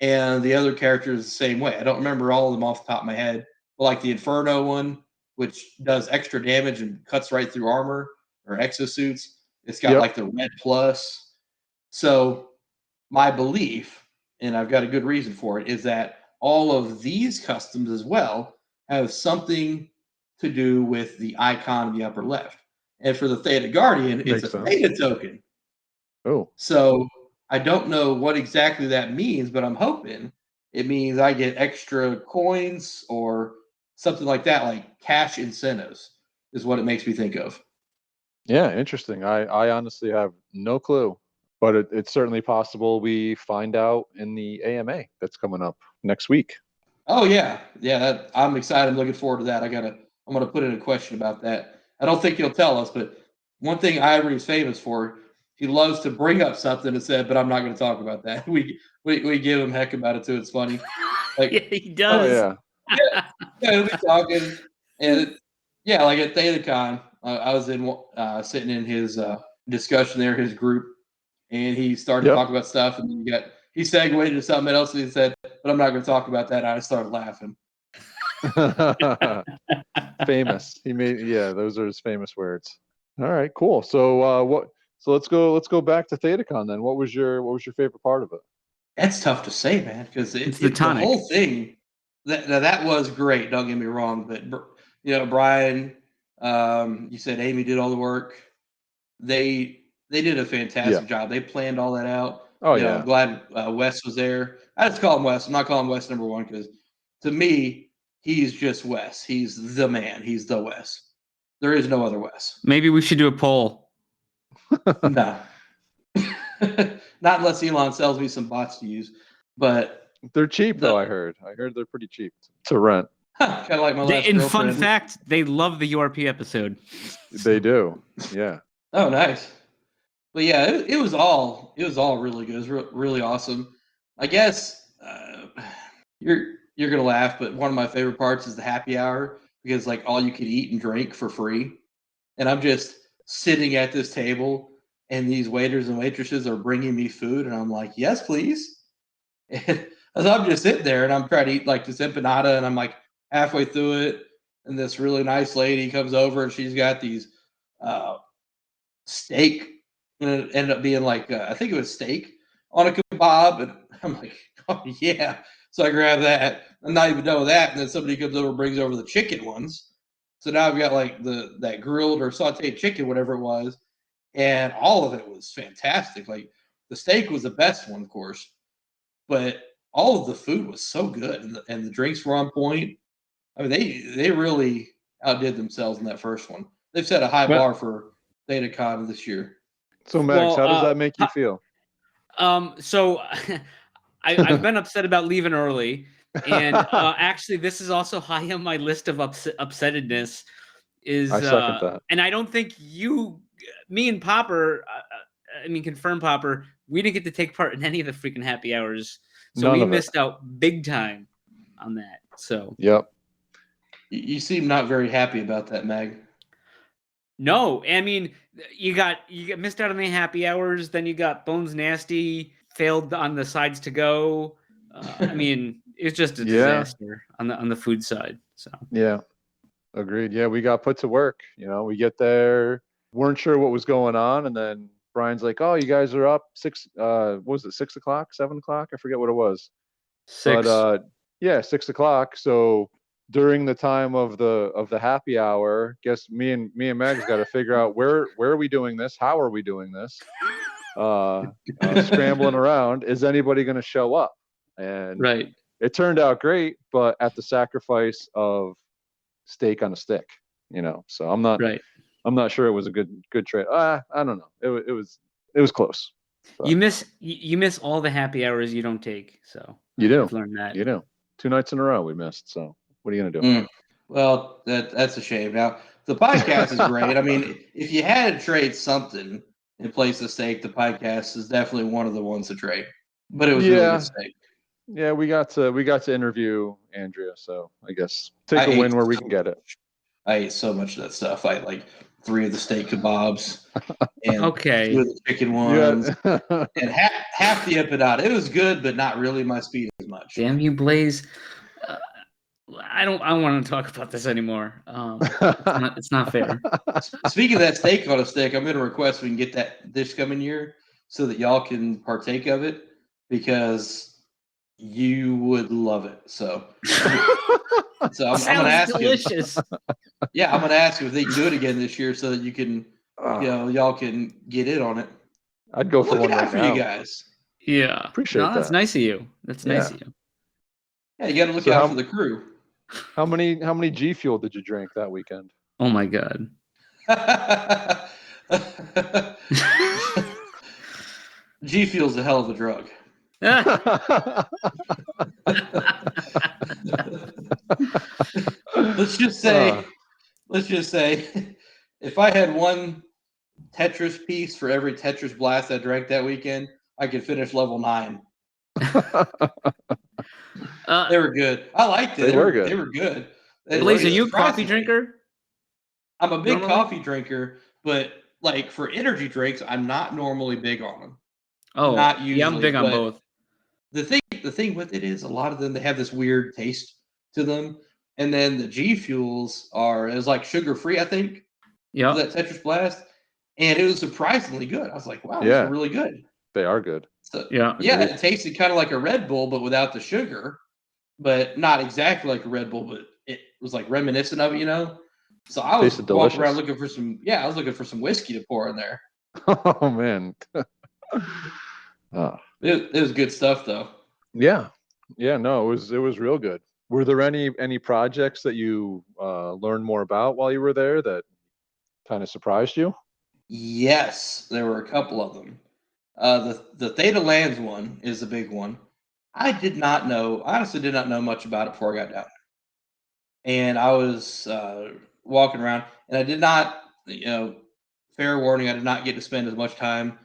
And the other characters the same way. I don't remember all of them off the top of my head, but like the Inferno one, which does extra damage and cuts right through armor or exosuits. It's got like the red plus. So my belief, and I've got a good reason for it, is that all of these customs as well have something to do with the icon in the upper left. And for the Theta Guardian, it's a Theta token. Oh. So I don't know what exactly that means, but I'm hoping it means I get extra coins or something like that, like cash incentives is what it makes me think of. Yeah, interesting. I honestly have no clue, but it's certainly possible we find out in the AMA that's coming up next week. Oh yeah. I'm excited. I'm looking forward to that. I'm gonna put in a question about that. I don't think he'll tell us, but one thing Ivory's famous for, he loves to bring up something and say, but I'm not going to talk about that. We give him heck about it too. It's funny. Like, yeah, he does. Oh, yeah, he'll be talking, and like at ThetaCon, I was sitting in his discussion there, his group, and he started to talk about stuff, and he segued into something else, and he said, "But I'm not going to talk about that." And I started laughing. Famous. He made those are his famous words. All right, cool. So So let's go back to ThetaCon then. What was your favorite part of it? That's tough to say, man, because it's the whole thing. That was great. Don't get me wrong, but Brian, you said Amy did all the work. They did a fantastic job. They planned all that out. Oh I'm glad Wes was there. I just call him Wes. I'm not calling him Wes number one because to me he's just Wes. He's the man. He's the Wes. There is no other Wes. Maybe we should do a poll. No. Not unless Elon sells me some bots to use. But they're cheap though, I heard they're pretty cheap to rent. Kind of like my last In girlfriend. fun fact, they love the URP episode. They do. Yeah. Oh, nice. But yeah, it was all really good. It was really awesome. I guess you're gonna laugh, but one of my favorite parts is the happy hour because like all you can eat and drink for free, and I'm just sitting at this table, and these waiters and waitresses are bringing me food, and I'm like, yes, please. And as I'm just sitting there, and I'm trying to eat like this empanada, and I'm like halfway through it, and this really nice lady comes over, and she's got these steak. And it ended up being like I think it was steak on a kebab, and I'm like, oh yeah. So I grab that. I'm not even done with that, and then somebody comes over and brings over the chicken ones. So now I've got like that grilled or sautéed chicken, whatever it was, and all of it was fantastic. Like the steak was the best one, of course, but all of the food was so good, and the drinks were on point. I mean, they really outdid themselves in that first one. They've set a high bar for ThetaCon this year. So Max, how does that make you feel? So I've been upset about leaving early, and actually, this is also high on my list of upsettedness. I second that. And I don't think me and Popper, Confirmed Popper, we didn't get to take part in any of the freaking happy hours, so we missed out big time on that. So yep. You seem not very happy about that, Mag. No, I mean you got missed out on the happy hours. Then you got Bones Nasty failed on the sides to go. I mean, it's just a disaster on the food side. So yeah, agreed. Yeah, we got put to work. We get there, weren't sure what was going on, and then Brian's like, "Oh, you guys are up 6. What was it? 6 o'clock, 7 o'clock? I forget what it was. 6. But yeah, 6 o'clock. So during the time of the happy hour, guess me and Meg's got to figure out where are we doing this? How are we doing this? Scrambling around. Is anybody going to show up? And right. It turned out great, but at the sacrifice of steak on a stick. So I'm not right. I'm not sure it was a good trade. I don't know. It was close. So. You miss all the happy hours you don't take. So you do. I've learned that. You do. 2 nights in a row we missed. So what are you gonna do? Well, that's a shame. Now the podcast is great. I mean, if you had to trade something in place of steak, the podcast is definitely one of the ones to trade. But it was really good steak. Yeah, we got to interview Andrea, so I guess take a win where we can get it. I ate so much of that stuff. I ate like 3 of the steak kebabs and 2 of the chicken ones and half the empanada. It was good, but not really my speed as much. Damn you, Blaze. I don't want to talk about this anymore. It's not fair. Speaking of that steak on a stick, I'm going to request we can get that this coming year so that y'all can partake of it because you would love it. So I'm going to ask delicious. Yeah, I'm going to ask you if they can do it again this year so that you can, y'all can get in on it. I'd go for one right for now. you guys. Yeah, appreciate that. That's nice of you. That's nice of you. Yeah, you got to look out for the crew. How many GPool did you drink that weekend? Oh my God. GPool's a hell of a drug. Let's just say, if I had one Tetris piece for every Tetris blast I drank that weekend, I could finish level 9. They were good. I liked it. They were good. They were good. Blaze, are you a coffee drinker? I'm a big coffee drinker, but like for energy drinks, I'm not normally big on them. Oh, not usually. Yeah, I'm big on both. The thing with it is a lot of them, they have this weird taste to them. And then the GPuels is like sugar-free, I think. Yeah. That Tetris Blast. And it was surprisingly good. I was like, wow, these are really good. They are good. So, yeah, it tasted kind of like a Red Bull, but without the sugar. But not exactly like a Red Bull, but it was like reminiscent of it, So I was walking around looking for some whiskey to pour in there. Oh, man. It was good stuff, though. Yeah. No, it was real good. Were there any projects that you learned more about while you were there that kind of surprised you? Yes, there were a couple of them. The Theta Lands one is a big one. I honestly did not know much about it before I got down there. And I was walking around, and I did not, fair warning, I did not get to spend as much time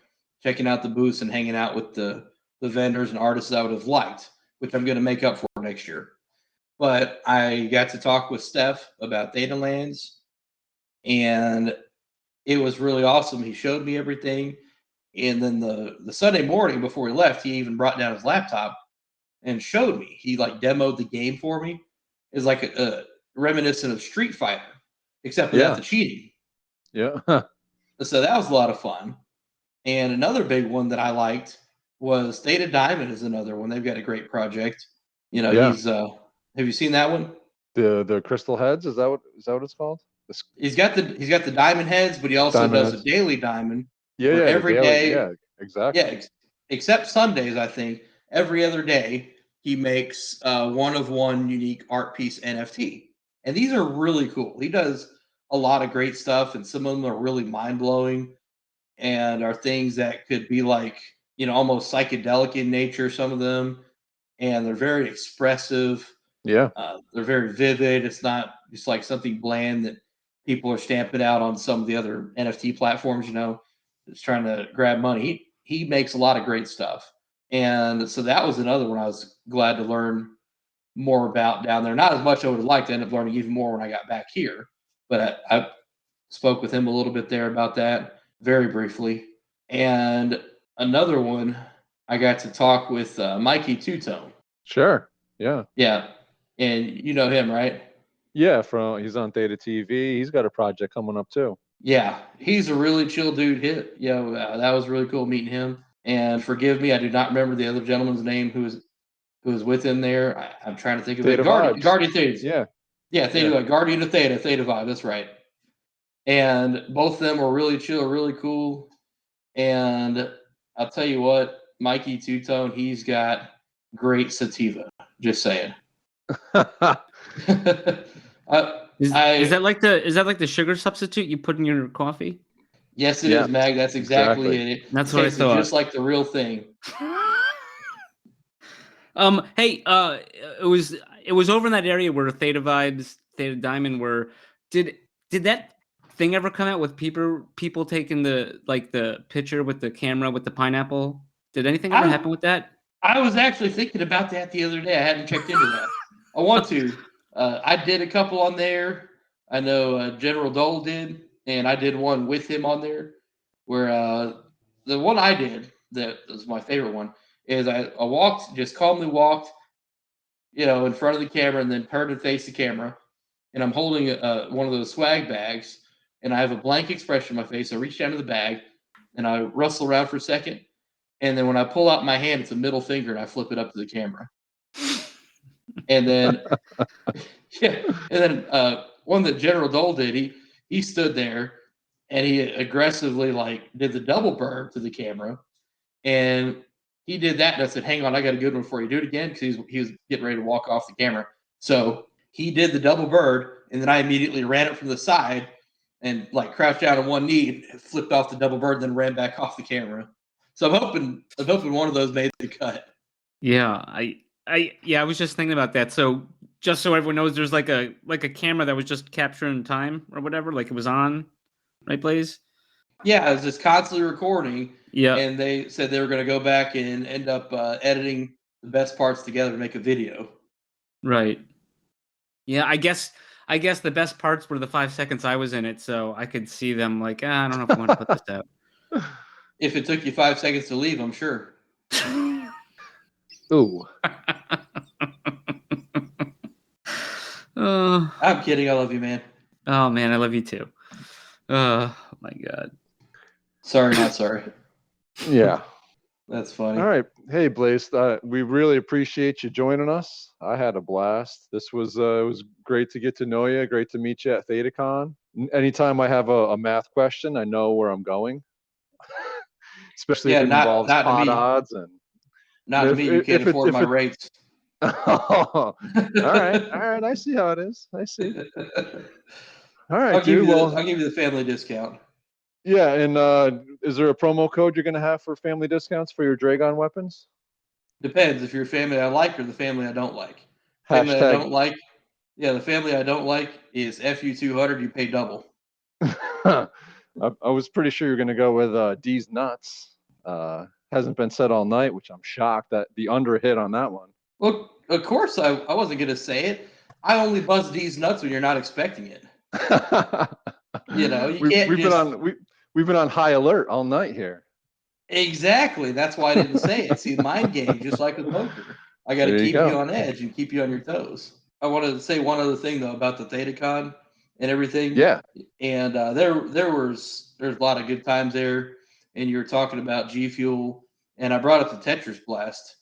checking out the booths and hanging out with the vendors and artists I would have liked, which I'm going to make up for next year. But I got to talk with Steph about Theta Lands, and it was really awesome. He showed me everything. And then the Sunday morning before he left, he even brought down his laptop and showed me. He demoed the game for me. It's like a reminiscent of Street Fighter, except without the cheating. Yeah. So that was a lot of fun. And another big one that I liked was Theta Diamond is another one. They've got a great project. He's have you seen that one? The crystal heads, is that what it's called? He's got the diamond heads, but he also does a daily diamond. Yeah, every day. Yeah, exactly. Yeah, except Sundays, I think. Every other day, he makes one-of-one unique art piece NFT. And these are really cool. He does a lot of great stuff, and some of them are really mind-blowing and are things that could be like, almost psychedelic in nature, some of them. And they're very expressive. Yeah. They're very vivid. It's not just like something bland that people are stamping out on some of the other NFT platforms, it's trying to grab money. He makes a lot of great stuff. And so that was another one I was glad to learn more about down there. Not as much I would have liked to end up learning even more when I got back here. But I spoke with him a little bit there about that very briefly. And another one, I got to talk with Mikey Two-Tone. Sure. Yeah. Yeah. And you know him, right? Yeah, he's on Theta TV. He's got a project coming up too. Yeah, he's a really chill dude. That was really cool meeting him. And forgive me, I do not remember the other gentleman's name who was with him there. I'm trying to think of Theta it. Vibes. Guardian Theta. Yeah, Theta, Guardian of Theta Vibe. That's right. And both of them were really chill, really cool. And I'll tell you what, Mikey Two-Tone, he's got great sativa. Just saying. Is that like the sugar substitute you put in your coffee? Yes, it is, Mag. That's exactly it. That's what I thought. Just like the real thing. Hey, it was over in that area where Theta Vibes, Theta Diamond were. Did that thing ever come out with people taking the picture with the camera with the pineapple? Did anything ever happen with that? I was actually thinking about that the other day. I hadn't checked into that. I want to. I did a couple on there. I know General Dole did, and I did one with him on there. Where the one I did that was my favorite one is I calmly walked, in front of the camera, and then turned and faced the camera, and I'm holding one of those swag bags, and I have a blank expression on my face. I reach down to the bag, and I rustle around for a second, and then when I pull out my hand, it's a middle finger, and I flip it up to the camera. And then, one that General Dole did, he stood there, and he aggressively did the double bird to the camera, and he did that, and I said, "Hang on, I got a good one for you. Do it again," because he was getting ready to walk off the camera. So he did the double bird, and then I immediately ran it from the side and crouched down on one knee, and flipped off the double bird, then ran back off the camera. So I'm hoping one of those made the cut. Yeah, I was just thinking about that. So just so everyone knows, there's like a camera that was just capturing time or whatever, like it was on, right, Blaze? Yeah, it was just constantly recording. Yeah, and they said they were going to go back and end up editing the best parts together to make a video. Right. Yeah, I guess the best parts were the 5 seconds I was in it, so I could see them I don't know if I want to put this out. If it took you 5 seconds to leave, I'm sure. Ooh. I'm kidding. I love you, man. Oh, man, I love you too. Oh, my God. Sorry, not sorry. Yeah. That's funny. All right. Hey, Blaze, we really appreciate you joining us. I had a blast. This was it was great to get to know you. Great to meet you at ThetaCon. Anytime I have a math question, I know where I'm going. Especially if it involves pot odds and. Not to me. You can't afford my rates. All right. I see how it is. I see. All right, I'll give you the family discount. Yeah, and is there a promo code you're going to have for family discounts for your Dragon weapons? Depends if you're a family I like or the family I don't like. Family I don't like. Yeah, the family I don't like is FU200. You pay double. I was pretty sure you're going to go with Deez Nuts. Hasn't been said all night, which I'm shocked that the under hit on that one. Well, of course I wasn't going to say it. I only buzz Deez Nuts when you're not expecting it. We've been on high alert all night here. Exactly. That's why I didn't say it. See, mind game, just like with poker. I got to keep you on edge and keep you on your toes. I wanted to say one other thing though about the ThetaCon and everything. Yeah. And there's a lot of good times there. And you were talking about GPool, and I brought up the Tetris Blast,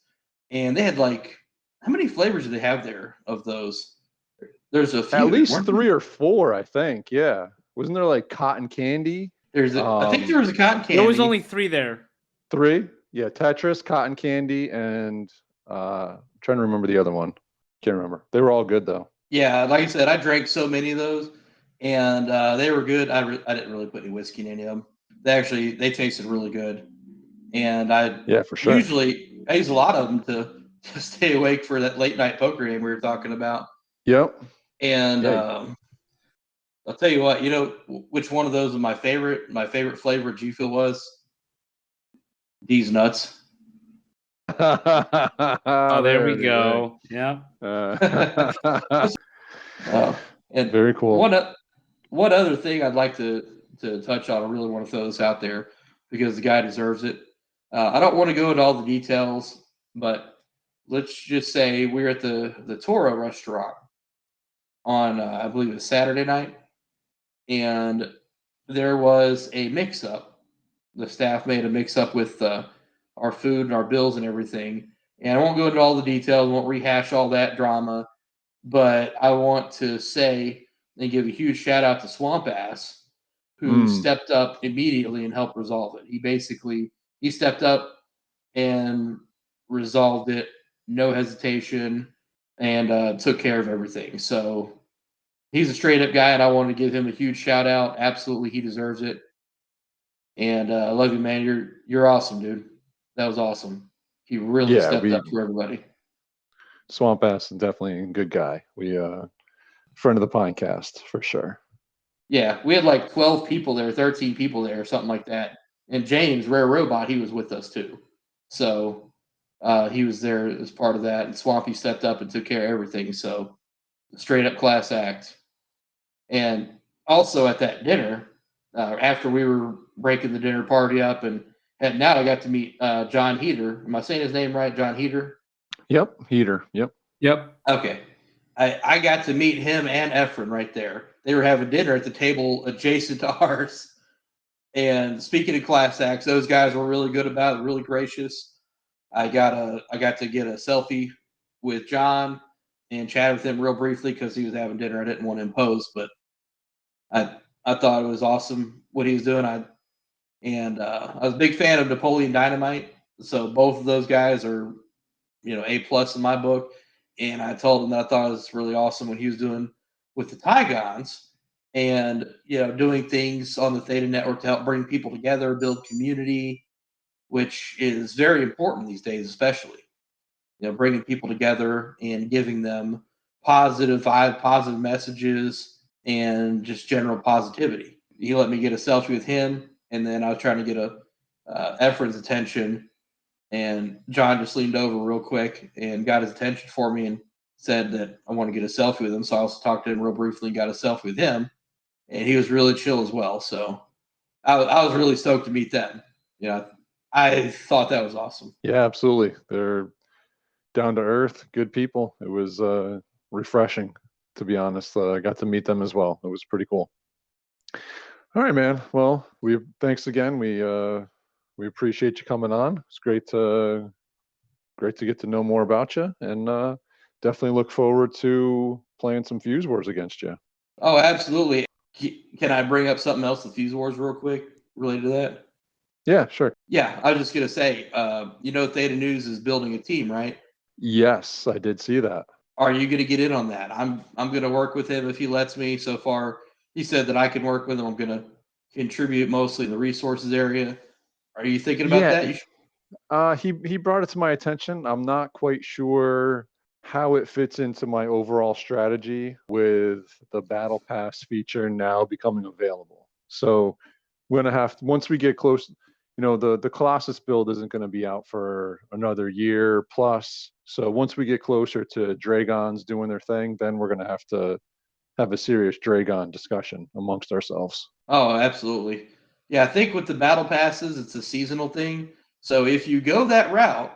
and they had how many flavors do they have there of those? There's a few. At least 3 or 4, I think. Yeah. Wasn't there cotton candy? I think there was a cotton candy. There was only 3 there. 3? Yeah, Tetris, cotton candy, and I'm trying to remember the other one. Can't remember. They were all good though. Yeah, like I said, I drank so many of those, and they were good. I didn't really put any whiskey in any of them. They tasted really good, and for sure. Usually I use a lot of them to stay awake for that late night poker game we were talking about. Yep. And I'll tell you what, which one of those was my favorite flavor of GPool was? Deez Nuts. Oh, there we go. Yeah. And very cool. One other thing I'd like to touch on, I really want to throw this out there because the guy deserves it. I don't want to go into all the details, but let's just say we're at the Toro restaurant on, I believe it was Saturday night, and there was a mix-up. The staff made a mix-up with our food and our bills and everything. And I won't go into all the details, won't rehash all that drama, but I want to say and give a huge shout out to Swamp Ass, who stepped up immediately and helped resolve it. He stepped up and resolved it, no hesitation, and took care of everything. So he's a straight up guy, and I want to give him a huge shout out. Absolutely, he deserves it. And I love you, man. You're awesome, dude. That was awesome. He really stepped up for everybody. Swamp Ass is definitely a good guy. We friend of the podcast for sure. Yeah, we had like 12 people there, 13 people there, or something like that. And James, Rare Robot, he was with us too. So he was there as part of that. And Swampy stepped up and took care of everything. So straight up class act. And also at that dinner, after we were breaking the dinner party up and heading out, I got to meet John Heater. Am I saying his name right? John Heater? Yep, Heater. Yep. Okay. I got to meet him and Efren right there. They were having dinner at the table adjacent to ours. And speaking of class acts, those guys were really good about it, really gracious. I got to get a selfie with John and chat with him real briefly because he was having dinner. I didn't want to impose, but I thought it was awesome what he was doing. I was a big fan of Napoleon Dynamite. So both of those guys are, A+ in my book. And I told him that I thought it was really awesome what he was doing with the Tygons and, doing things on the Theta Network to help bring people together, build community, which is very important these days, especially, bringing people together and giving them positive vibe, positive messages, and just general positivity. He let me get a selfie with him, and then I was trying to get Efren's attention. And John just leaned over real quick and got his attention for me and said that I want to get a selfie with him. So I also talked to him real briefly and got a selfie with him. And he was really chill as well. So I was really stoked to meet them. I thought that was awesome. Yeah, absolutely. They're down to earth, good people. It was refreshing, to be honest. I got to meet them as well. It was pretty cool. All right, man. Well, thanks again. We appreciate you coming on. It's great to get to know more about you, and definitely look forward to playing some Fuse Wars against you. Oh, absolutely. Can I bring up something else, the Fuse Wars, real quick, related to that? Yeah, sure. Yeah, I was just gonna say, Theta News is building a team, right? Yes, I did see that. Are you gonna get in on that? I'm gonna work with him if he lets me. So far, he said that I can work with him. I'm gonna contribute mostly in the resources area. Are you thinking about that? He brought it to my attention. I'm not quite sure how it fits into my overall strategy with the Battle Pass feature now becoming available. So we're gonna have to, once we get close, the Colossus build isn't going to be out for another year plus. So once we get closer to Dragons doing their thing, then we're gonna have a serious Dragon discussion amongst ourselves. Oh, absolutely. Yeah, I think with the battle passes, it's a seasonal thing. So if you go that route,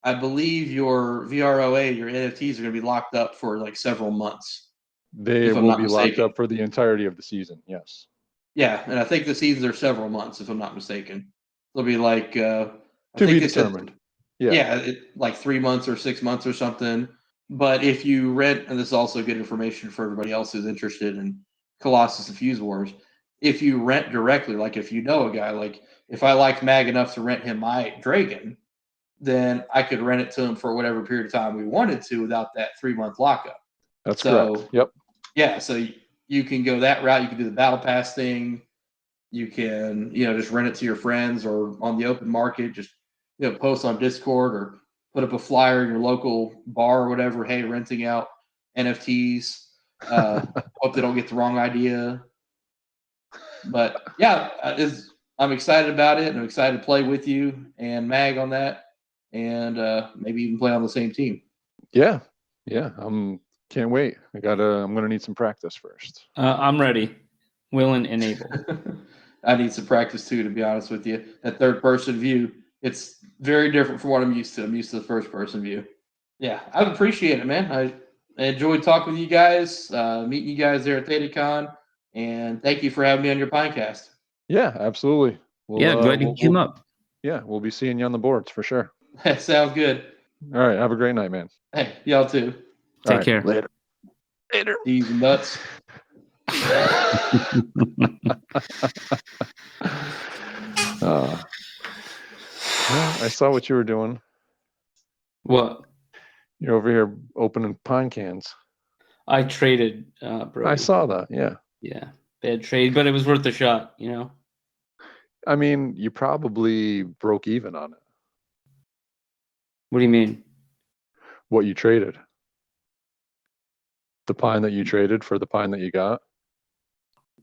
I believe your VROA, your NFTs are going to be locked up for like several months. They will be locked up for the entirety of the season, yes. Yeah, and I think the seasons are several months, if I'm not mistaken. They'll be like to be determined. Like 3 months or 6 months or something. But if you rent, and this is also good information for everybody else who's interested in Colossus and Fuse Wars, if you rent directly, like if you know a guy, like if I liked Mag enough to rent him my Dragon, then I could rent it to him for whatever period of time we wanted to without that 3-month lockup. That's correct. Yep. Yeah, so you can go that route. You can do the Battle Pass thing. You can, just rent it to your friends or on the open market. Just, post on Discord or put up a flyer in your local bar or whatever. Hey, renting out NFTs. Hope they don't get the wrong idea. But yeah, I'm excited about it, and I'm excited to play with you and Mag on that. and maybe even play on the same team. Yeah. Can't wait. I'm gonna need some practice first. I'm ready, willing, and able. I need some practice too, to be honest with you. That third person view, it's very different from what I'm used to. I'm used to the first person view. Yeah, I appreciate it, man. I enjoyed talking with you guys, meeting you guys there at ThetaCon, and thank you for having me on your podcast. Yeah, absolutely. Glad you came up. Yeah, we'll be seeing you on the boards for sure. That sounds good. All right, have a great night, man. Hey, y'all too. Take care. Later. Deez Nuts. I saw what you were doing. What? You're over here opening pine cans. I traded, bro. I saw that. Yeah. Yeah, bad trade, but it was worth a shot. I mean, you probably broke even on it. What do you mean? What you traded? The pine that you traded for the pine that you got?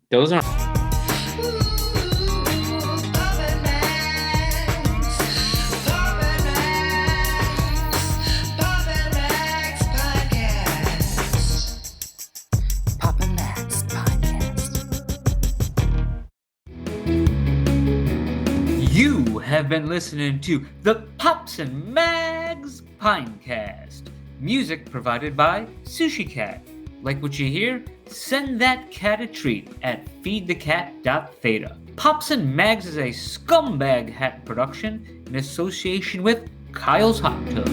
Those aren't. You have been listening to the Pops and Mags Pinecast. Music provided by Sushi Cat. Like what you hear? Send that cat a treat at feedthecat.theta. Pops and Mags is a scumbag hat production in association with Kyle's Hot Tub.